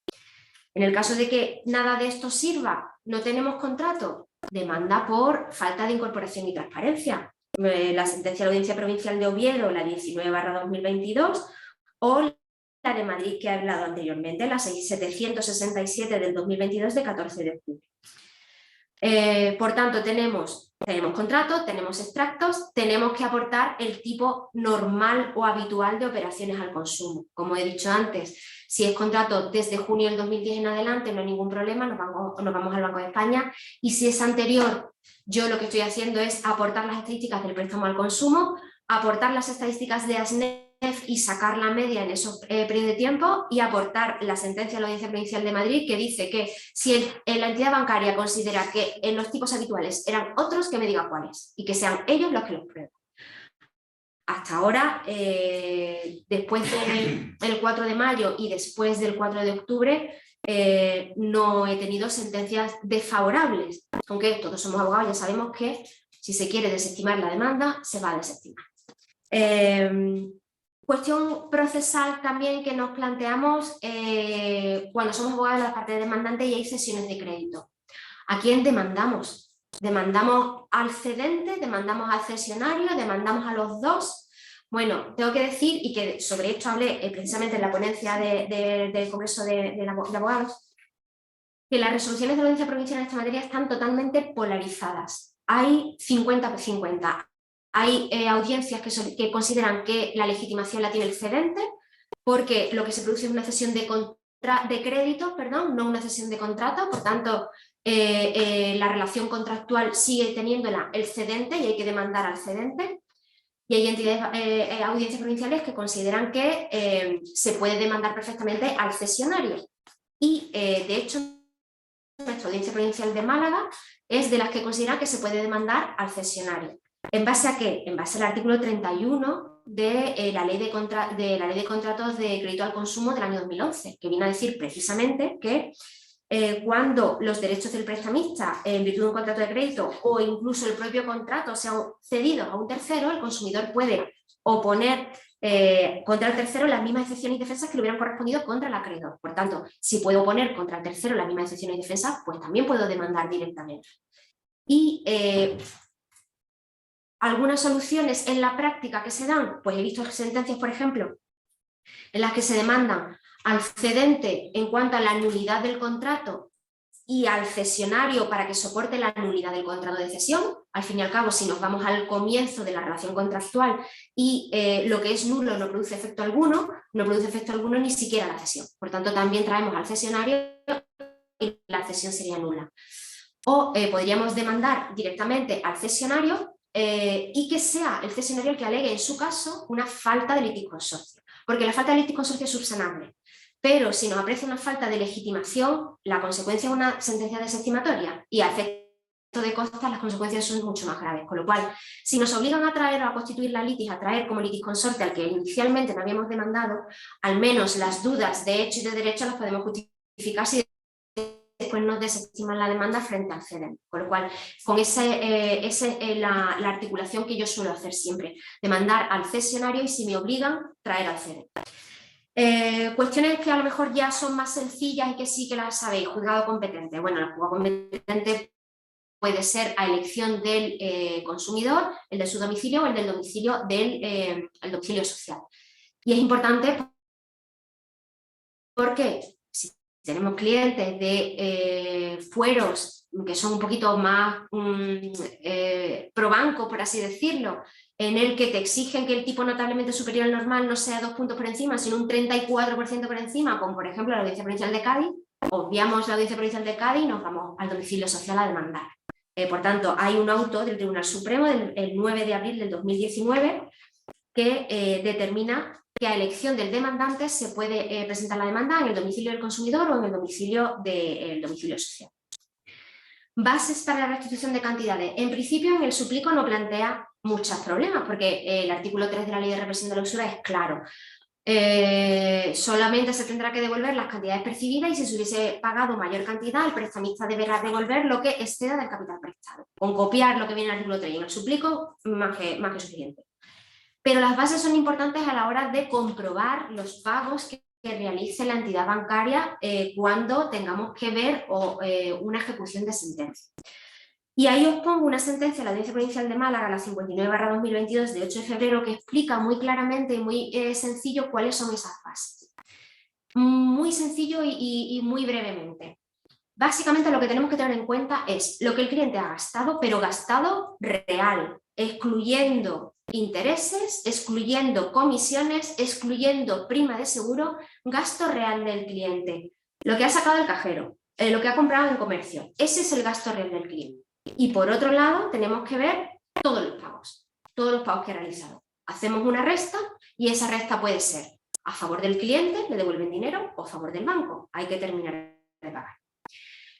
En el caso de que nada de esto sirva, no tenemos contrato, demanda por falta de incorporación y transparencia. La sentencia de la Audiencia Provincial de Oviedo, la 19/2022, o la de Madrid que he hablado anteriormente, la 767 del 2022 de 14 de octubre. Por tanto, tenemos contrato, tenemos extractos, tenemos que aportar el tipo normal o habitual de operaciones al consumo. Como he dicho antes, si es contrato desde junio del 2010 en adelante, no hay ningún problema, nos vamos al Banco de España, y si es anterior, yo lo que estoy haciendo es aportar las estadísticas del préstamo al consumo, aportar las estadísticas de ASNEF y sacar la media en esos periodos de tiempo, y aportar la sentencia de la Audiencia Provincial de Madrid que dice que si la entidad bancaria considera que en los tipos habituales eran otros, que me diga cuáles y que sean ellos los que los prueben. Hasta ahora, después del 4 de mayo y después del 4 de octubre, no he tenido sentencias desfavorables, aunque todos somos abogados, ya sabemos que si se quiere desestimar la demanda, se va a desestimar. Cuestión procesal también que nos planteamos cuando somos abogados de la parte demandante y hay cesiones de crédito. ¿A quién demandamos? ¿Demandamos al cedente? ¿Demandamos al cesionario? ¿Demandamos a los dos? Bueno, tengo que decir, y que sobre esto hablé precisamente en la ponencia del Congreso de Abogados, que las resoluciones de la Audiencia Provincial en esta materia están totalmente polarizadas. Hay 50-50. Hay audiencias que consideran que la legitimación la tiene el cedente, porque lo que se produce es una cesión de crédito, perdón, no una cesión de contrato, por tanto, la relación contractual sigue teniéndola el cedente y hay que demandar al cedente. Y hay entidades, audiencias provinciales que consideran que se puede demandar perfectamente al cesionario. Y, de hecho, nuestra Audiencia Provincial de Málaga es de las que considera que se puede demandar al cesionario. ¿En base a qué? En base al artículo 31 de la Ley de Contratos de Crédito al Consumo del año 2011, que viene a decir precisamente que cuando los derechos del prestamista en virtud de un contrato de crédito o incluso el propio contrato sean cedidos a un tercero, el consumidor puede oponer contra el tercero las mismas excepciones y defensas que le hubieran correspondido contra el acreedor. Por tanto, si puedo oponer contra el tercero las mismas excepciones y defensas, pues también puedo demandar directamente. Y algunas soluciones en la práctica que se dan, pues he visto sentencias, por ejemplo, en las que se demandan al cedente en cuanto a la nulidad del contrato y al cesionario para que soporte la nulidad del contrato de cesión. Al fin y al cabo, si nos vamos al comienzo de la relación contractual y lo que es nulo no produce efecto alguno, no produce efecto alguno ni siquiera la cesión. Por tanto, también traemos al cesionario y la cesión sería nula. O podríamos demandar directamente al cesionario y que sea el cesionario el que alegue en su caso una falta de litisconsorcio, porque la falta de litisconsorcio es subsanable, pero si nos aprecia una falta de legitimación, la consecuencia es una sentencia desestimatoria y a efecto de costas las consecuencias son mucho más graves, con lo cual si nos obligan a traer o a constituir la litis, a traer como litisconsorte al que inicialmente no habíamos demandado, al menos las dudas de hecho y de derecho las podemos justificar si después nos desestiman la demanda frente al cedente. Con lo cual, con la articulación que yo suelo hacer siempre, demandar al cesionario y si me obligan, traer al cedente. Cuestiones que a lo mejor ya son más sencillas y que sí que las sabéis, juzgado competente. Bueno, el juzgado competente puede ser a elección del consumidor, el de su domicilio o el del domicilio el domicilio social. Y es importante porque si tenemos clientes de fueros que son un poquito más pro banco, por así decirlo, en el que te exigen que el tipo notablemente superior al normal no sea 2 puntos por encima, sino un 34% por encima, como por ejemplo la Audiencia Provincial de Cádiz, obviamos la Audiencia Provincial de Cádiz y nos vamos al domicilio social a demandar. Por tanto, hay un auto del Tribunal Supremo el 9 de abril del 2019 que determina que a elección del demandante se puede presentar la demanda en el domicilio del consumidor o en el domicilio social. Bases para la restitución de cantidades. En principio, en el suplico no plantea muchos problemas, porque el artículo 3 de la Ley de Represión de la Usura es claro. Solamente se tendrá que devolver las cantidades percibidas y si se hubiese pagado mayor cantidad, el prestamista deberá devolver lo que exceda del capital prestado. Con copiar lo que viene en el artículo 3 y en el suplico, más que suficiente. Pero las bases son importantes a la hora de comprobar los pagos que realice la entidad bancaria cuando tengamos que ver una ejecución de sentencia. Y ahí os pongo una sentencia de la Audiencia Provincial de Málaga, la 59/2022 de 8 de febrero, que explica muy claramente y muy sencillo cuáles son esas bases. Muy sencillo y muy brevemente. Básicamente lo que tenemos que tener en cuenta es lo que el cliente ha gastado, pero gastado real, excluyendo intereses, excluyendo comisiones, excluyendo prima de seguro, gasto real del cliente. Lo que ha sacado el cajero, lo que ha comprado en comercio, ese es el gasto real del cliente. Y por otro lado tenemos que ver todos los pagos que ha realizado. Hacemos una resta y esa resta puede ser a favor del cliente, le devuelven dinero, o a favor del banco, hay que terminar de pagar.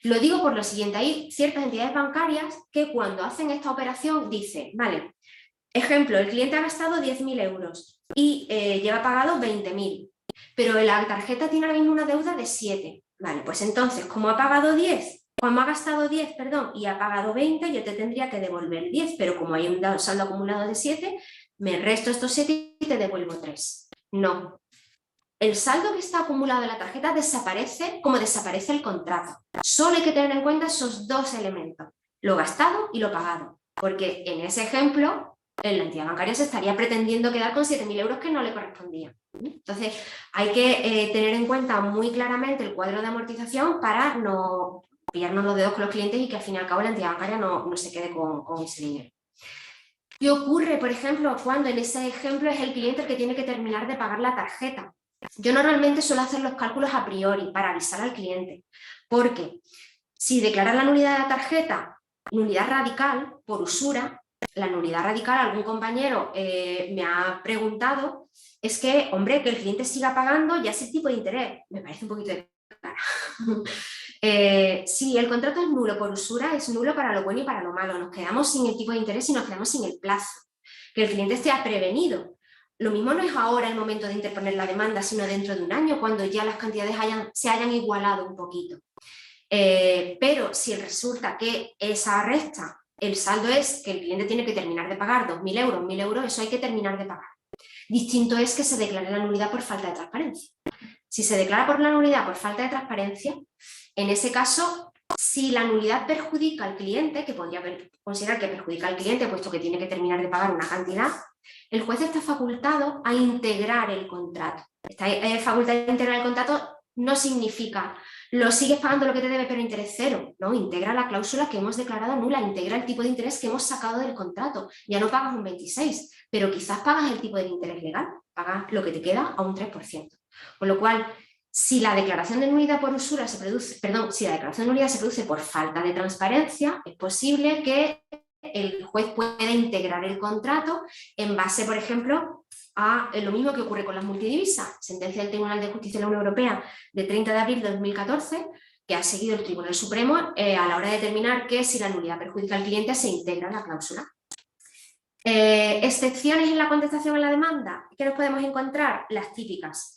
Lo digo por lo siguiente, hay ciertas entidades bancarias que cuando hacen esta operación dicen, vale, ejemplo, el cliente ha gastado 10.000 euros y lleva pagado 20.000, pero la tarjeta tiene ahora mismo una deuda de 7. Vale, pues entonces, como ha gastado 10, y ha pagado 20, yo te tendría que devolver 10, pero como hay un saldo acumulado de 7, me resto estos 7 y te devuelvo 3. No. El saldo que está acumulado en la tarjeta desaparece como desaparece el contrato. Solo hay que tener en cuenta esos dos elementos, lo gastado y lo pagado, porque en ese ejemplo la entidad bancaria se estaría pretendiendo quedar con 7.000 euros que no le correspondían. Entonces hay que tener en cuenta muy claramente el cuadro de amortización para no pillarnos los dedos con los clientes y que al fin y al cabo la entidad bancaria no se quede con ese dinero. ¿Qué ocurre, por ejemplo, cuando en ese ejemplo es el cliente el que tiene que terminar de pagar la tarjeta? Yo normalmente suelo hacer los cálculos a priori para avisar al cliente, porque si declara la nulidad de la tarjeta, nulidad radical por usura, la nulidad radical, algún compañero me ha preguntado, es que, hombre, que el cliente siga pagando ya es el tipo de interés. Me parece un poquito de cara. Si el contrato es nulo por usura, es nulo para lo bueno y para lo malo. Nos quedamos sin el tipo de interés y nos quedamos sin el plazo. Que el cliente esté prevenido. Lo mismo no es ahora el momento de interponer la demanda, sino dentro de un año, cuando ya las cantidades se hayan igualado un poquito. Pero si resulta que esa resta, el saldo es que el cliente tiene que terminar de pagar 2.000 euros, 1.000 euros, eso hay que terminar de pagar. Distinto es que se declare la nulidad por falta de transparencia. Si se declara por la nulidad por falta de transparencia, en ese caso, si la nulidad perjudica al cliente, que podría considerar que perjudica al cliente, puesto que tiene que terminar de pagar una cantidad, el juez está facultado a integrar el contrato. Esta facultad de integrar el contrato no significa lo sigues pagando lo que te debe pero interés cero, no, integra la cláusula que hemos declarado nula, integra el tipo de interés que hemos sacado del contrato, ya no pagas un 26, pero quizás pagas el tipo de interés legal, pagas lo que te queda a un 3%. Con lo cual, si la declaración de nulidad por usura se produce, si la declaración de nulidad se produce por falta de transparencia, es posible que el juez pueda integrar el contrato en base, por ejemplo, a lo mismo que ocurre con las multidivisas, sentencia del Tribunal de Justicia de la Unión Europea de 30 de abril de 2014, que ha seguido el Tribunal Supremo a la hora de determinar que si la nulidad perjudica al cliente se integra la cláusula. Excepciones en la contestación a la demanda, ¿qué nos podemos encontrar? Las típicas.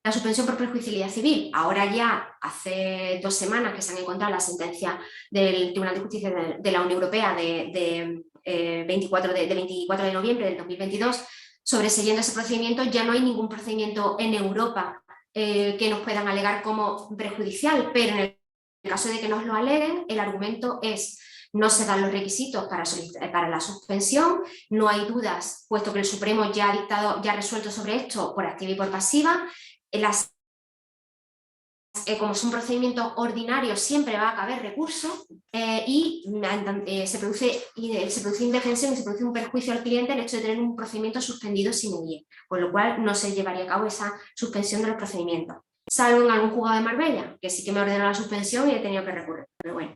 La suspensión por perjudicialidad civil. Ahora ya hace 2 semanas que se han encontrado la sentencia del Tribunal de Justicia de la Unión Europea de 24 de noviembre del 2022 sobreseyendo ese procedimiento. Ya no hay ningún procedimiento en Europa que nos puedan alegar como perjudicial, pero en el caso de que nos lo aleguen, el argumento es: no se dan los requisitos para la suspensión, no hay dudas, puesto que el Supremo ya ha resuelto sobre esto por activa y por pasiva. Como son procedimientos ordinarios, siempre va a caber recurso y se produce indefensión y se produce un perjuicio al cliente el hecho de tener un procedimiento suspendido sin medida, con lo cual no se llevaría a cabo esa suspensión de los procedimientos, salvo en algún juzgado de Marbella, que sí que me ordenó la suspensión y he tenido que recurrir, pero bueno.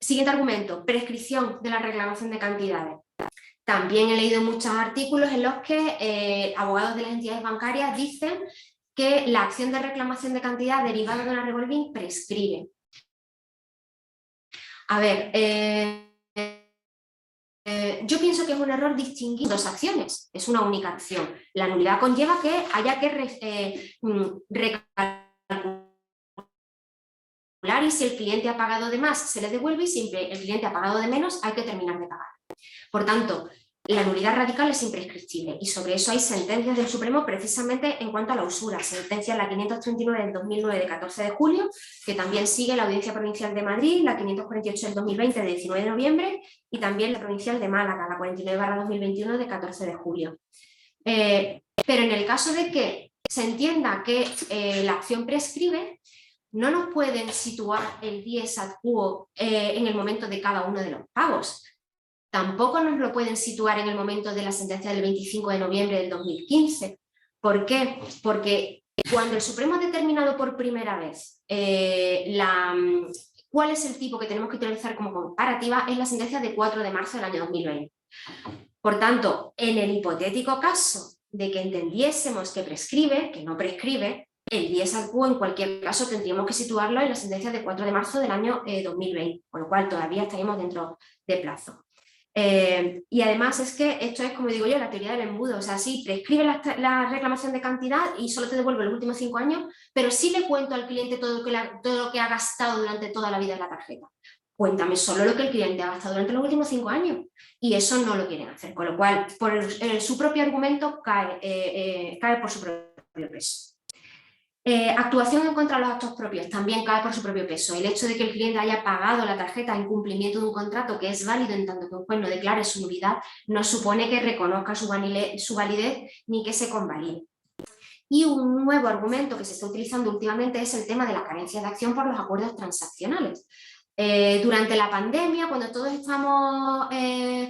Siguiente argumento, prescripción de la reclamación de cantidades. También he leído muchos artículos en los que abogados de las entidades bancarias dicen que la acción de reclamación de cantidad derivada de una revolving prescribe. A ver, yo pienso que es un error distinguir 2 acciones, es una única acción. La nulidad conlleva que haya que recalcular y si el cliente ha pagado de más se le devuelve y siempre el cliente ha pagado de menos hay que terminar de pagar. Por tanto, la nulidad radical es imprescriptible y sobre eso hay sentencias del Supremo precisamente en cuanto a la usura. Sentencia la 539 del 2009 de 14 de julio, que también sigue la Audiencia Provincial de Madrid, la 548 del 2020 de 19 de noviembre y también la Provincial de Málaga, la 49/2021 de 14 de julio. Pero en el caso de que se entienda que la acción prescribe, no nos pueden situar el dies ad quo en el momento de cada uno de los pagos. Tampoco nos lo pueden situar en el momento de la sentencia del 25 de noviembre del 2015. ¿Por qué? Porque cuando el Supremo ha determinado por primera vez cuál es el tipo que tenemos que utilizar como comparativa, es la sentencia de 4 de marzo del año 2020. Por tanto, en el hipotético caso de que entendiésemos que prescribe, que no prescribe, el dies ad quo en cualquier caso tendríamos que situarlo en la sentencia de 4 de marzo del año 2020, con lo cual todavía estaríamos dentro de plazo. Y además es que esto es, como digo yo, la teoría del embudo. O sea, sí, prescribe la reclamación de cantidad y solo te devuelve los últimos 5 años, pero sí le cuento al cliente todo lo que ha gastado durante toda la vida de la tarjeta. cuéntame solo lo que el cliente ha gastado durante los últimos 5 años. Y eso no lo quieren hacer, con lo cual su propio argumento cae por su propio peso. Actuación en contra de los actos propios también cae por su propio peso. El hecho de que el cliente haya pagado la tarjeta en cumplimiento de un contrato que es válido en tanto que un juez no declare su nulidad no supone que reconozca su validez ni que se convalide. Y un nuevo argumento que se está utilizando últimamente es el tema de la carencia de acción por los acuerdos transaccionales. Durante la pandemia, cuando todos estamos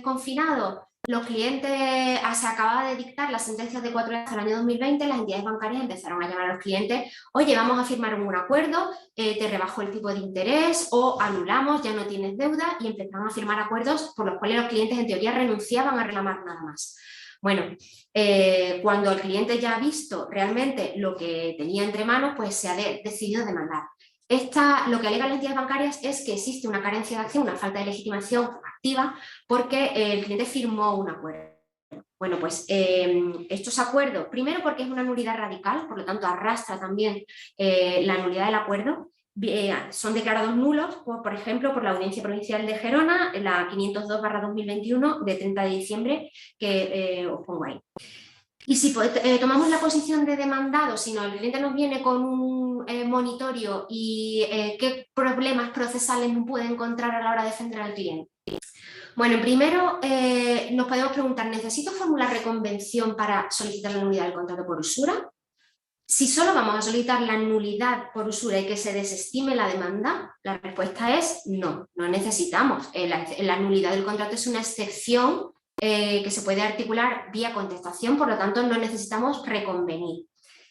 confinados, los clientes, se acababa de dictar las sentencias de 4 años del año 2020, las entidades bancarias empezaron a llamar a los clientes, oye, vamos a firmar un acuerdo, te rebajo el tipo de interés o anulamos, ya no tienes deuda, y empezaron a firmar acuerdos por los cuales los clientes en teoría renunciaban a reclamar nada más. Bueno, cuando el cliente ya ha visto realmente lo que tenía entre manos, pues se ha decidido demandar. Lo que alegan las entidades bancarias es que existe una carencia de acción, una falta de legitimación activa, porque el cliente firmó un acuerdo. Bueno, pues estos acuerdos, primero porque es una nulidad radical, por lo tanto arrastra también la nulidad del acuerdo, son declarados nulos, por ejemplo, por la Audiencia Provincial de Gerona, la 502/2021 de 30 de diciembre, que os pongo ahí. Y si tomamos la posición de demandado, si no, el cliente nos viene con un monitorio y qué problemas procesales nos puede encontrar a la hora de defender al cliente. Bueno, primero nos podemos preguntar, ¿necesito formular reconvención para solicitar la nulidad del contrato por usura? Si solo vamos a solicitar la nulidad por usura y que se desestime la demanda, la respuesta es no, no necesitamos. La nulidad del contrato es una excepción que se puede articular vía contestación, por lo tanto no necesitamos reconvenir.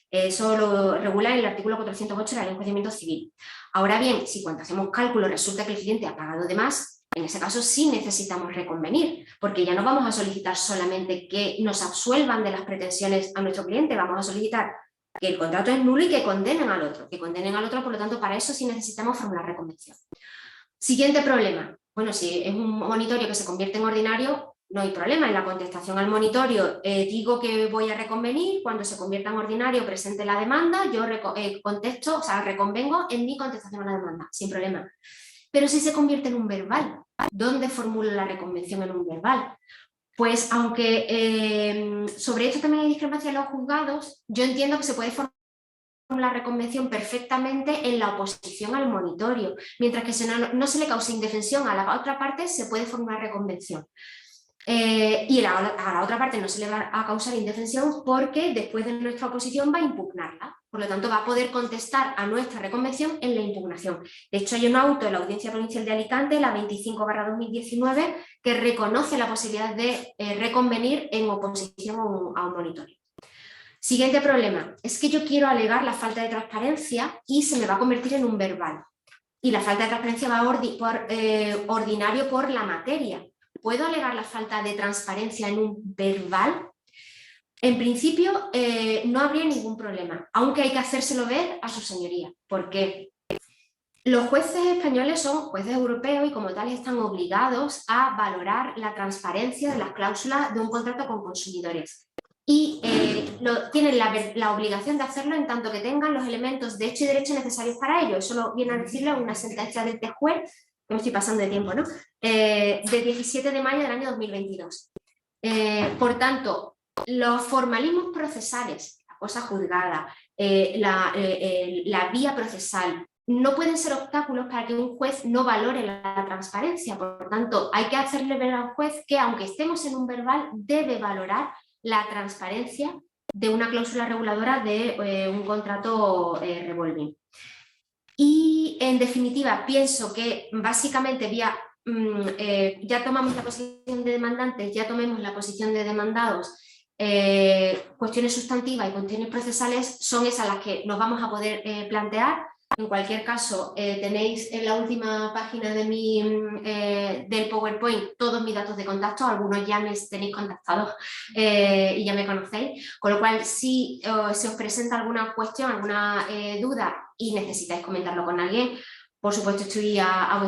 Eso lo regula el artículo 408 de la Ley de Enjuiciamiento Civil. Ahora bien, si cuando hacemos cálculo resulta que el cliente ha pagado de más, en ese caso sí necesitamos reconvenir, porque ya no vamos a solicitar solamente que nos absuelvan de las pretensiones a nuestro cliente, vamos a solicitar que el contrato es nulo y que condenen al otro, por lo tanto para eso sí necesitamos formular reconvención. Siguiente problema, bueno, si es un monitorio que se convierte en ordinario, no hay problema. En la contestación al monitorio digo que voy a reconvenir, cuando se convierta en ordinario presente la demanda, yo contesto, o sea, reconvengo en mi contestación a la demanda, sin problema. Pero si se convierte en un verbal, ¿dónde formulo la reconvención en un verbal? Pues aunque sobre esto también hay discrepancia en los juzgados, yo entiendo que se puede formular la reconvención perfectamente en la oposición al monitorio, mientras que si no se le causa indefensión a la otra parte, se puede formular reconvención. Y a la otra parte no se le va a causar indefensión porque después de nuestra oposición va a impugnarla. Por lo tanto, va a poder contestar a nuestra reconvención en la impugnación. De hecho, hay un auto de la Audiencia Provincial de Alicante, la 25/2019, que reconoce la posibilidad de reconvenir en oposición a un monitorio. Siguiente problema, es que yo quiero alegar la falta de transparencia y se me va a convertir en un verbal. Y la falta de transparencia va ordinario por la materia. ¿Puedo alegar la falta de transparencia en un verbal? En principio no habría ningún problema, aunque hay que hacérselo ver a su señoría. ¿Por qué? Los jueces españoles son jueces europeos y como tales están obligados a valorar la transparencia de las cláusulas de un contrato con consumidores. Y tienen la obligación de hacerlo en tanto que tengan los elementos de hecho y derecho necesarios para ello. Eso lo viene a decirle una sentencia del TJUE, que me estoy pasando de tiempo, ¿no? De 17 de mayo del año 2022. Por tanto, los formalismos procesales, la cosa juzgada, la vía procesal, no pueden ser obstáculos para que un juez no valore la transparencia. Por tanto, hay que hacerle ver al juez que, aunque estemos en un verbal, debe valorar la transparencia de una cláusula reguladora de un contrato revolving. Y, en definitiva, pienso que básicamente ya tomamos la posición de demandantes, ya tomemos la posición de demandados, cuestiones sustantivas y cuestiones procesales son esas las que nos vamos a poder plantear. En cualquier caso, tenéis en la última página de del PowerPoint todos mis datos de contacto, algunos ya me tenéis contactados y ya me conocéis, con lo cual si se os presenta alguna cuestión, alguna duda y necesitáis comentarlo con alguien, por supuesto estoy a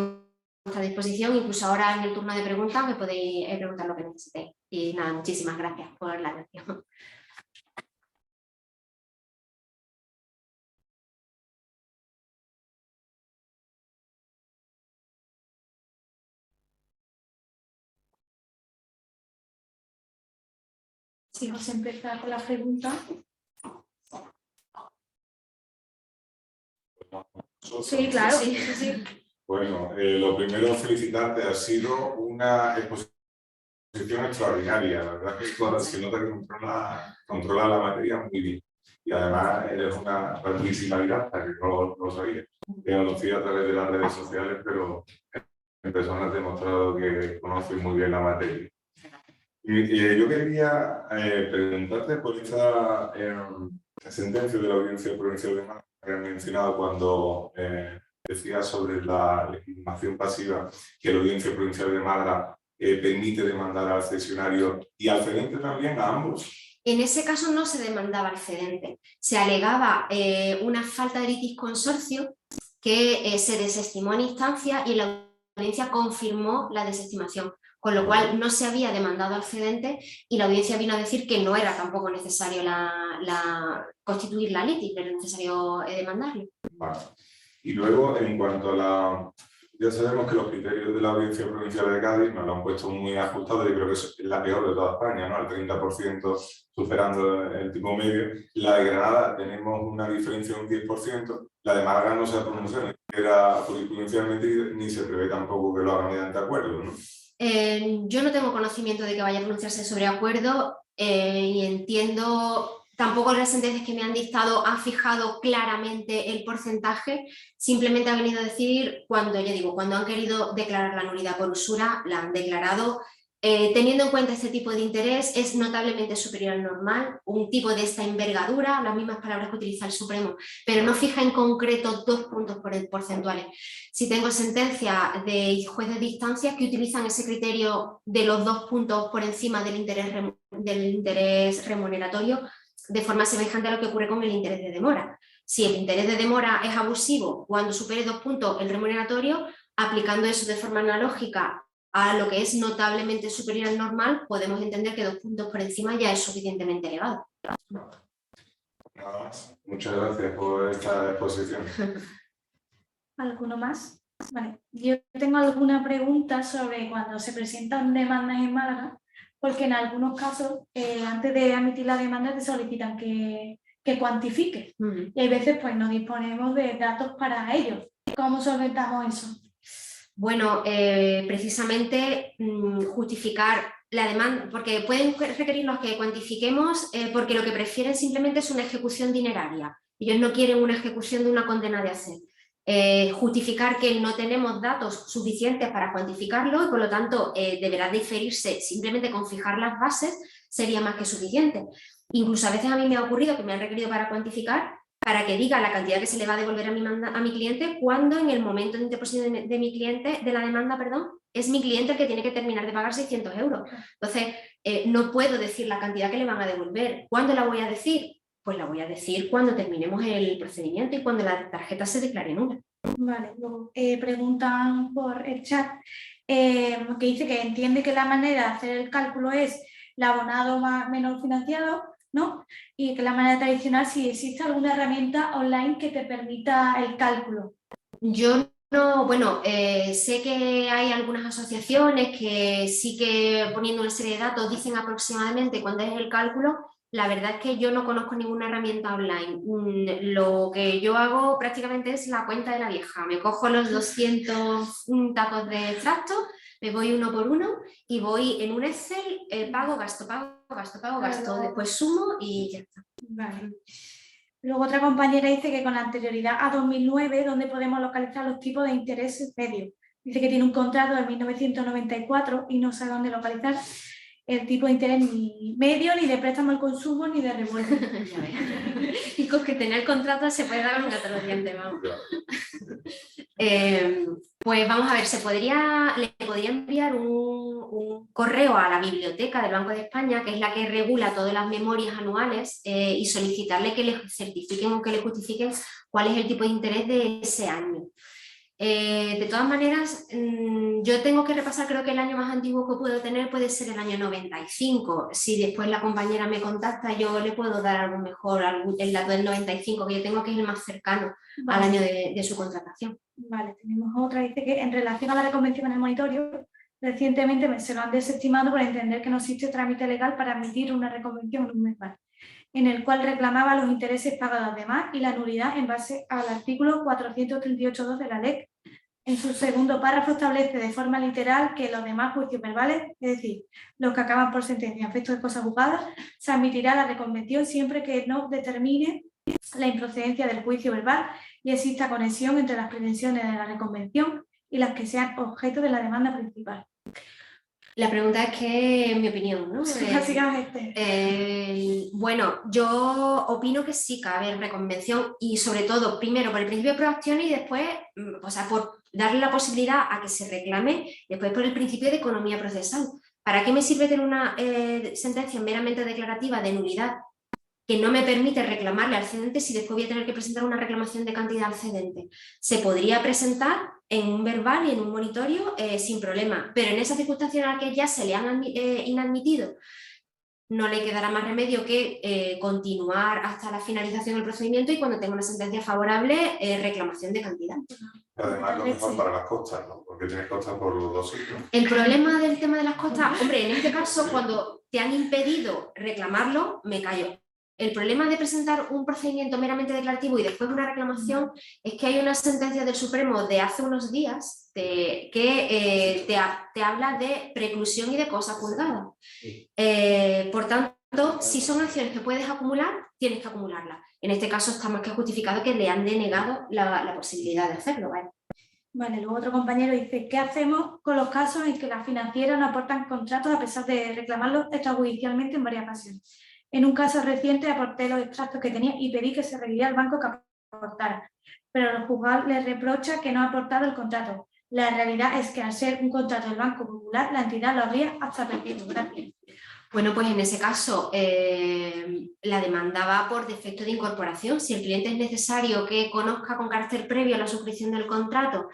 vuestra disposición, incluso ahora en el turno de preguntas me podéis preguntar lo que necesitéis. Y nada, muchísimas gracias por la atención. Si José empieza con la pregunta. Sí, claro. Sí, sí, sí. Bueno, lo primero, felicitarte. Ha sido una exposición extraordinaria. La verdad es que se nota que controla la materia muy bien. Y además eres una grandísima didacta, que no lo sabía. Te conocí a través de las redes sociales, pero en persona te he demostrado que conoces muy bien la materia. Y yo quería preguntarte por esa sentencia de la Audiencia Provincial de Málaga que han mencionado cuando decía sobre la legitimación pasiva que la Audiencia Provincial de Málaga permite demandar al cesionario y al cedente también, a ambos. En ese caso no se demandaba al cedente, se alegaba una falta de litis consorcio que se desestimó en instancia y la audiencia confirmó la desestimación, con lo cual no se había demandado al cedente y la audiencia vino a decir que no era tampoco necesario constituir la litis, no era necesario demandarlo. Vale. Y luego, en cuanto a la... Ya sabemos que los criterios de la Audiencia Provincial de Cádiz nos lo han puesto muy ajustado, yo creo que es la peor de toda España, ¿no? El 30% superando el tipo medio. La de Granada tenemos una diferencia de un 10%, la de Málaga no se ha pronunciado, ni siquiera jurisprudencialmente, ni se prevé tampoco que lo haga mediante acuerdo, ¿no? Yo no tengo conocimiento de que vaya a pronunciarse sobre acuerdo y entiendo... Tampoco las sentencias que me han dictado han fijado claramente el porcentaje, simplemente ha venido a decir cuando han querido declarar la nulidad por usura, la han declarado. Teniendo en cuenta este tipo de interés, es notablemente superior al normal, un tipo de esta envergadura, las mismas palabras que utiliza el Supremo, pero no fija en concreto 2 puntos porcentuales. Si tengo sentencia de jueces de instancia que utilizan ese criterio de los 2 puntos por encima del interés remuneratorio, de forma semejante a lo que ocurre con el interés de demora. Si el interés de demora es abusivo cuando supere 2 puntos el remuneratorio, aplicando eso de forma analógica a lo que es notablemente superior al normal, podemos entender que 2 puntos por encima ya es suficientemente elevado. Nada más. Muchas gracias por esta exposición. ¿Alguno más? Vale. Yo tengo alguna pregunta sobre cuando se presentan demandas en Málaga, porque en algunos casos, antes de admitir la demanda, te solicitan que cuantifique. Y hay veces pues no disponemos de datos para ello. ¿Cómo solventamos eso? Bueno, precisamente justificar la demanda, porque pueden requerirnos que cuantifiquemos porque lo que prefieren simplemente es una ejecución dineraria. Ellos no quieren una ejecución de una condena de hacer. Justificar que no tenemos datos suficientes para cuantificarlo y por lo tanto deberá diferirse simplemente con fijar las bases sería más que suficiente. Incluso a veces a mí me ha ocurrido que me han requerido para cuantificar para que diga la cantidad que se le va a devolver a mi cliente cuando en el momento de interposición de la demanda, es mi cliente el que tiene que terminar de pagar 600 euros. Entonces, no puedo decir la cantidad que le van a devolver. ¿Cuándo la voy a decir? Pues la voy a decir cuando terminemos el procedimiento y cuando la tarjeta se declare nula. Vale, luego preguntan por el chat que dice que entiende que la manera de hacer el cálculo es el abonado menor financiado, ¿no? Y que la manera tradicional, si existe alguna herramienta online que te permita el cálculo. Yo no, bueno, sé que hay algunas asociaciones que sí que poniendo una serie de datos dicen aproximadamente cuándo es el cálculo. La verdad es que yo no conozco ninguna herramienta online. Lo que yo hago prácticamente es la cuenta de la vieja. Me cojo los 200 tacos de extracto, me voy uno por uno y voy en un Excel, pago, gasto, después sumo y ya está. Vale. Luego otra compañera dice que con anterioridad a 2009, ¿dónde podemos localizar los tipos de intereses medios? Dice que tiene un contrato de 1994 y no sabe dónde localizar el tipo de interés ni medio, ni de préstamo al consumo, ni de revuelta. Y con que tener contrato se puede dar un gato a los dientes, vamos. Pues vamos a ver, le podría enviar un correo a la biblioteca del Banco de España, que es la que regula todas las memorias anuales, y solicitarle que le certifiquen o que le justifiquen cuál es el tipo de interés de ese año. De todas maneras, yo tengo que repasar, creo que el año más antiguo que puedo tener puede ser el año 95. Si después la compañera me contacta, yo le puedo dar algo mejor, el dato del 95 que yo tengo, que es el más cercano al año de su contratación. Vale, tenemos otra, dice que en relación a la reconvención en el monitorio, Recientemente se lo han desestimado por entender que no existe trámite legal para admitir una reconvención en un verbal, en el cual reclamaba los intereses pagados a los demás y la nulidad en base al artículo 438.2 de la LEC. En su segundo párrafo establece de forma literal que los demás juicios verbales, es decir, los que acaban por sentencia a efectos de cosa juzgada, se admitirá la reconvención siempre que no determine la improcedencia del juicio verbal y exista conexión entre las pretensiones de la reconvención y las que sean objeto de la demanda principal. La pregunta es que, en mi opinión, ¿no? Básicamente. Bueno, yo opino que sí cabe reconvención y sobre todo, primero por el principio de proacción y después, o sea, por darle la posibilidad a que se reclame, después por el principio de economía procesal. ¿Para qué me sirve tener una sentencia meramente declarativa de nulidad que no me permite reclamarle al cedente si después voy a tener que presentar una reclamación de cantidad al cedente? Se podría presentar en un verbal y en un monitorio sin problema, pero en esa circunstancia en la que ya se le han inadmitido, no le quedará más remedio que continuar hasta la finalización del procedimiento y cuando tenga una sentencia favorable, reclamación de cantidad. Además, lo mejor para las costas, ¿no? Porque tienes costas por los dos sitios. El problema del tema de las costas, hombre, en este caso, cuando te han impedido reclamarlo, me callo. El problema de presentar un procedimiento meramente declarativo y después una reclamación es que hay una sentencia del Supremo de hace unos días que te habla de preclusión y de cosa juzgada. Por tanto, si son acciones que puedes acumular, tienes que acumularlas. En este caso está más que justificado que le han denegado la posibilidad de hacerlo, ¿vale? Vale, luego otro compañero dice, ¿qué hacemos con los casos en que las financieras no aportan contratos a pesar de reclamarlos extrajudicialmente en varias ocasiones? En un caso reciente aporté los extractos que tenía y pedí que se requiriera al banco que aportara, pero el juzgado le reprocha que no ha aportado el contrato. La realidad es que al ser un contrato del Banco Popular, la entidad lo habría hasta perdido. Gracias. Bueno, pues en ese caso la demanda va por defecto de incorporación. Si el cliente es necesario que conozca con carácter previo a la suscripción del contrato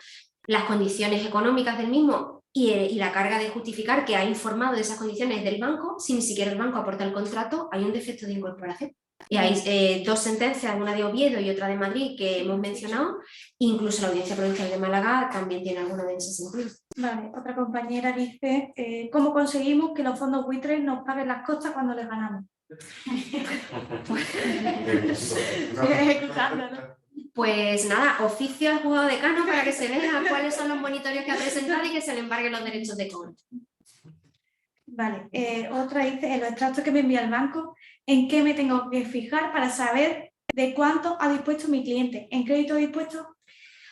las condiciones económicas del mismo y la carga de justificar que ha informado de esas condiciones del banco, si ni siquiera el banco aporta el contrato, hay un defecto de incorporación. Y hay dos sentencias, una de Oviedo y otra de Madrid que hemos mencionado, incluso la Audiencia Provincial de Málaga también tiene alguna de ese sentido. Vale, otra compañera dice, ¿cómo conseguimos que los fondos buitres nos paguen las costas cuando les ganamos? Pues nada, oficio al juzgado decano para que se vea cuáles son los monitorios que ha presentado y que se le embarguen los derechos de cobro. Vale, otra dice, en los extractos que me envía el banco, ¿en qué me tengo que fijar para saber de cuánto ha dispuesto mi cliente? ¿En crédito dispuesto?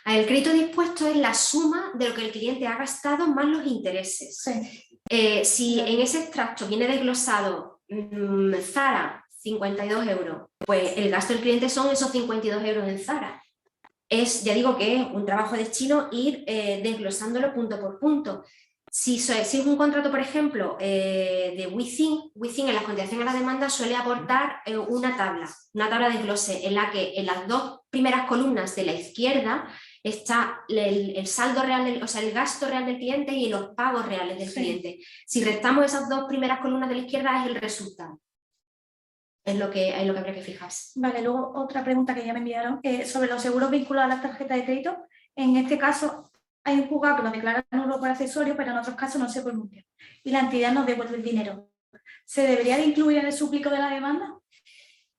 El crédito dispuesto es la suma de lo que el cliente ha gastado más los intereses. Sí. Si en ese extracto viene desglosado Zara, 52 euros, pues el gasto del cliente son esos 52 euros en Zara. Ya digo que es un trabajo de chino ir desglosándolo punto por punto. Si es un contrato, por ejemplo, de WeThink en la contestación a la demanda suele aportar una tabla de desglose en la que en las dos primeras columnas de la izquierda está el saldo real, o sea, el gasto real del cliente y los pagos reales del cliente. Si restamos esas dos primeras columnas de la izquierda es el resultado. Es lo que habría que fijarse. Vale, luego otra pregunta que ya me enviaron sobre los seguros vinculados a las tarjetas de crédito. En este caso hay un juzgado que lo declara nulo por accesorio, pero en otros casos no se pronuncia. Y la entidad nos devuelve el dinero. ¿Se debería de incluir en el súplico de la demanda?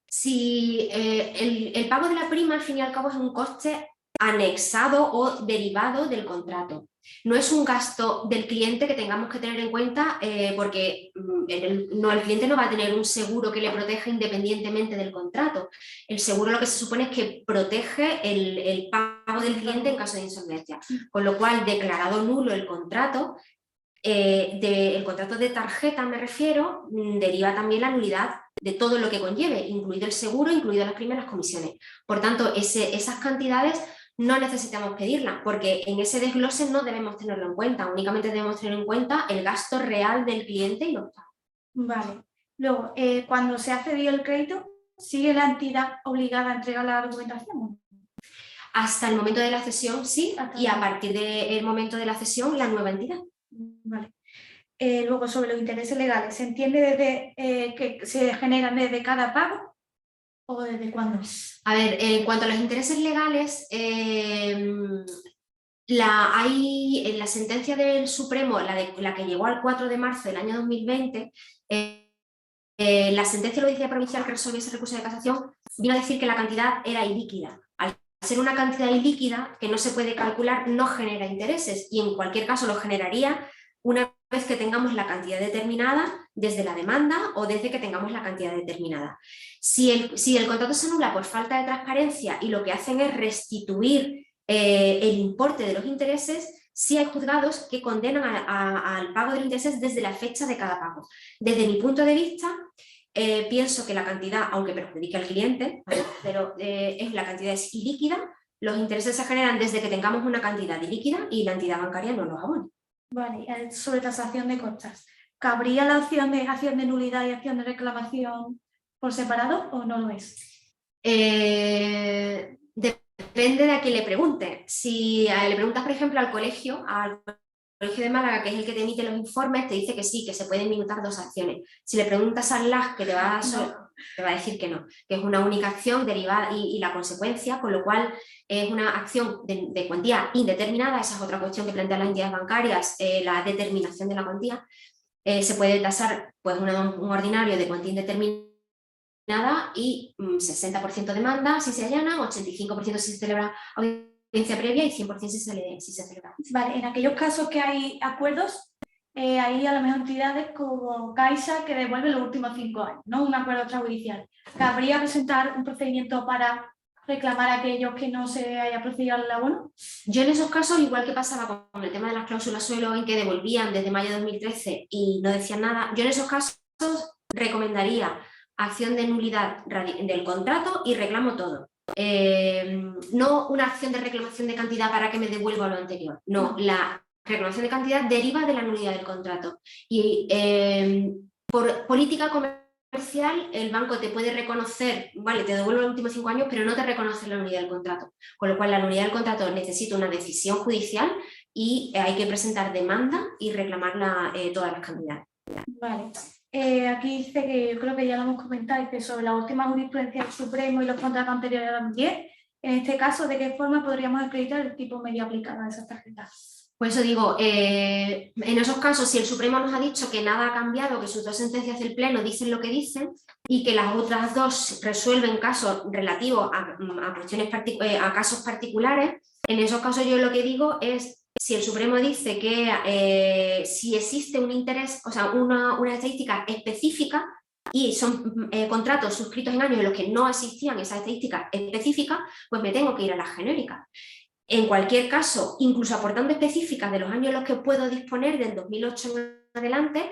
Si el pago de la prima, al fin y al cabo, es un coste anexado o derivado del contrato. No es un gasto del cliente que tengamos que tener en cuenta porque el cliente no va a tener un seguro que le proteja independientemente del contrato. El seguro lo que se supone es que protege el pago del cliente en caso de insolvencia. Con lo cual, declarado nulo el contrato, el contrato de tarjeta me refiero, deriva también la nulidad de todo lo que conlleve, incluido el seguro, incluido las primeras comisiones. Por tanto, esas cantidades no necesitamos pedirlas, porque en ese desglose no debemos tenerlo en cuenta, únicamente debemos tener en cuenta el gasto real del cliente y los pagos. Vale. Luego, cuando se ha cedido el crédito, ¿sigue la entidad obligada a entregar la documentación? Hasta el momento de la cesión, sí, y a partir del momento de la cesión, la nueva entidad. Vale. Luego, sobre los intereses legales, ¿se entiende desde que se generan desde cada pago o desde cuándo? A ver, en cuanto a los intereses legales, Hay en la sentencia del Supremo, la que llegó al 4 de marzo del año 2020, la sentencia de la Audiencia Provincial que resolvió ese recurso de casación vino a decir que la cantidad era ilíquida. Al ser una cantidad ilíquida que no se puede calcular, no genera intereses y en cualquier caso lo generaría una vez que tengamos la cantidad determinada desde la demanda o desde que tengamos la cantidad determinada. Si el contrato se anula por falta de transparencia y lo que hacen es restituir el importe de los intereses, sí hay juzgados que condenan al pago de los intereses desde la fecha de cada pago. Desde mi punto de vista, pienso que la cantidad, aunque perjudique al cliente, pero la cantidad es ilíquida, los intereses se generan desde que tengamos una cantidad ilíquida y la entidad bancaria no los abona. Vale, sobre tasación de costas, ¿cabría la opción de acción de nulidad y acción de reclamación por separado o no lo es? Depende de a quién le pregunte. Si le preguntas, por ejemplo, al colegio de Málaga, que es el que te emite los informes, te dice que sí, que se pueden minutar 2 acciones. Si le preguntas al LAS, que te va a decir que no, que es una única acción derivada y la consecuencia, con lo cual es una acción de cuantía indeterminada. Esa es otra cuestión que plantean las entidades bancarias, la determinación de la cuantía. Se puede tasar pues, un ordinario de cuantía indeterminada y 60% demanda si se allana, 85% si se celebra audiencia previa y 100% si se celebra. Vale, en aquellos casos que hay acuerdos, hay a lo mejor entidades como Caixa que devuelven los últimos 5 años, ¿no? Un acuerdo extrajudicial. ¿Cabría presentar un procedimiento para reclamar a aquellos que no se haya procedido al abono? Yo en esos casos, igual que pasaba con el tema de las cláusulas suelo, en que devolvían desde mayo de 2013 y no decían nada, yo en esos casos recomendaría acción de nulidad del contrato y reclamo todo. No una acción de reclamación de cantidad para que me devuelva lo anterior. No, la reclamación de cantidad deriva de la nulidad del contrato. Y por política comercial, el banco te puede reconocer, vale, te devuelvo los últimos 5 años, pero no te reconoce la nulidad del contrato. Con lo cual, la nulidad del contrato necesita una decisión judicial y hay que presentar demanda y reclamar todas las cantidades. Vale. Aquí dice que yo creo que ya lo hemos comentado, dice sobre la última jurisprudencia del Supremo y los contratos anteriores a 2010. En este caso, ¿de qué forma podríamos acreditar el tipo medio aplicado a esas tarjetas? Por eso digo, en esos casos, si el Supremo nos ha dicho que nada ha cambiado, que sus 2 sentencias del Pleno dicen lo que dicen y que las otras 2 resuelven casos relativos a casos particulares, en esos casos yo lo que digo es, si el Supremo dice que si existe un interés, o sea, una estadística específica y son contratos suscritos en años en los que no existían esas estadísticas específicas, pues me tengo que ir a las genéricas. En cualquier caso, incluso aportando específicas de los años en los que puedo disponer del 2008 en adelante,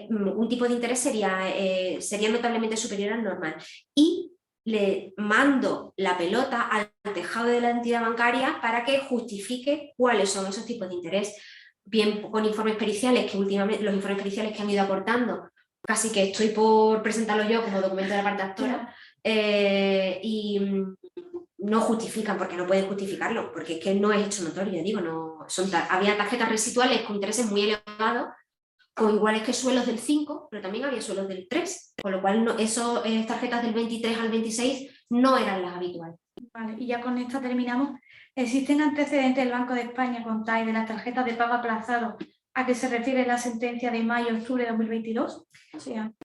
un tipo de interés sería notablemente superior al normal. Y le mando la pelota al tejado de la entidad bancaria para que justifique cuáles son esos tipos de interés, bien con informes periciales, que últimamente los informes periciales que han ido aportando, casi que estoy por presentarlo yo como documento de la parte actora, y no justifican, porque no pueden justificarlo, porque es que no es hecho notorio, digo, no, había tarjetas residuales con intereses muy elevados, o iguales que suelos del 5, pero también había suelos del 3, con lo cual esas tarjetas del 23 al 26 no eran las habituales. Vale, y ya con esta terminamos. ¿Existen antecedentes del Banco de España con TAE de las tarjetas de pago aplazado a que se refiere la sentencia de mayo-octubre de 2022?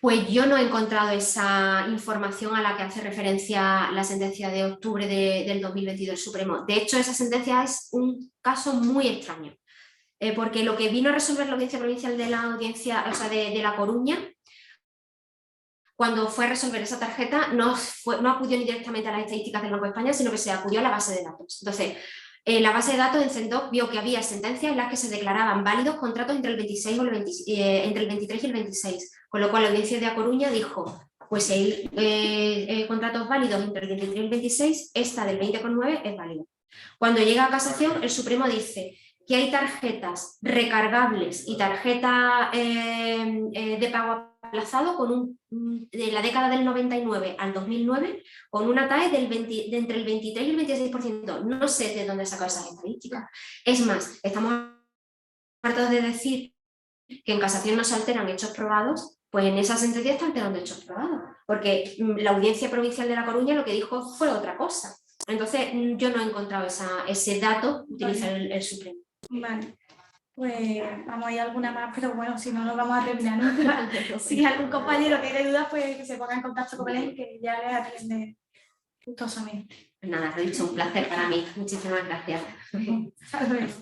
Pues yo no he encontrado esa información a la que hace referencia la sentencia de octubre del 2022 del Supremo. De hecho, esa sentencia es un caso muy extraño. Porque lo que vino a resolver la Audiencia Provincial de la Audiencia, o sea, de La Coruña, cuando fue a resolver esa tarjeta, no acudió ni directamente a las estadísticas del Banco de España, sino que se acudió a la base de datos. Entonces, la base de datos en CENDOC vio que había sentencias en las que se declaraban válidos contratos entre el 23 y el 26, con lo cual la Audiencia de La Coruña dijo, pues si hay contratos válidos entre el 23 y el 26, esta del 20,9 es válida. Cuando llega a casación, el Supremo dice que hay tarjetas recargables y tarjeta de pago aplazado de la década del 99 al 2009 con una TAE de entre el 23 y el 26%. No sé de dónde sacó esas estadísticas. Es más, estamos hartos de decir que en casación no se alteran hechos probados, pues en esa sentencia está alterando hechos probados, porque la Audiencia Provincial de La Coruña lo que dijo fue otra cosa. Entonces, yo no he encontrado ese dato, utilizar el Supremo. Vale, pues vamos a ir a alguna más, pero bueno, si no, no vamos a terminar nunca. Si algún compañero tiene dudas, pues que se ponga en contacto con él, que ya les atiende gustosamente. Pues nada, lo he dicho, un placer para mí. Muchísimas gracias. Hasta luego.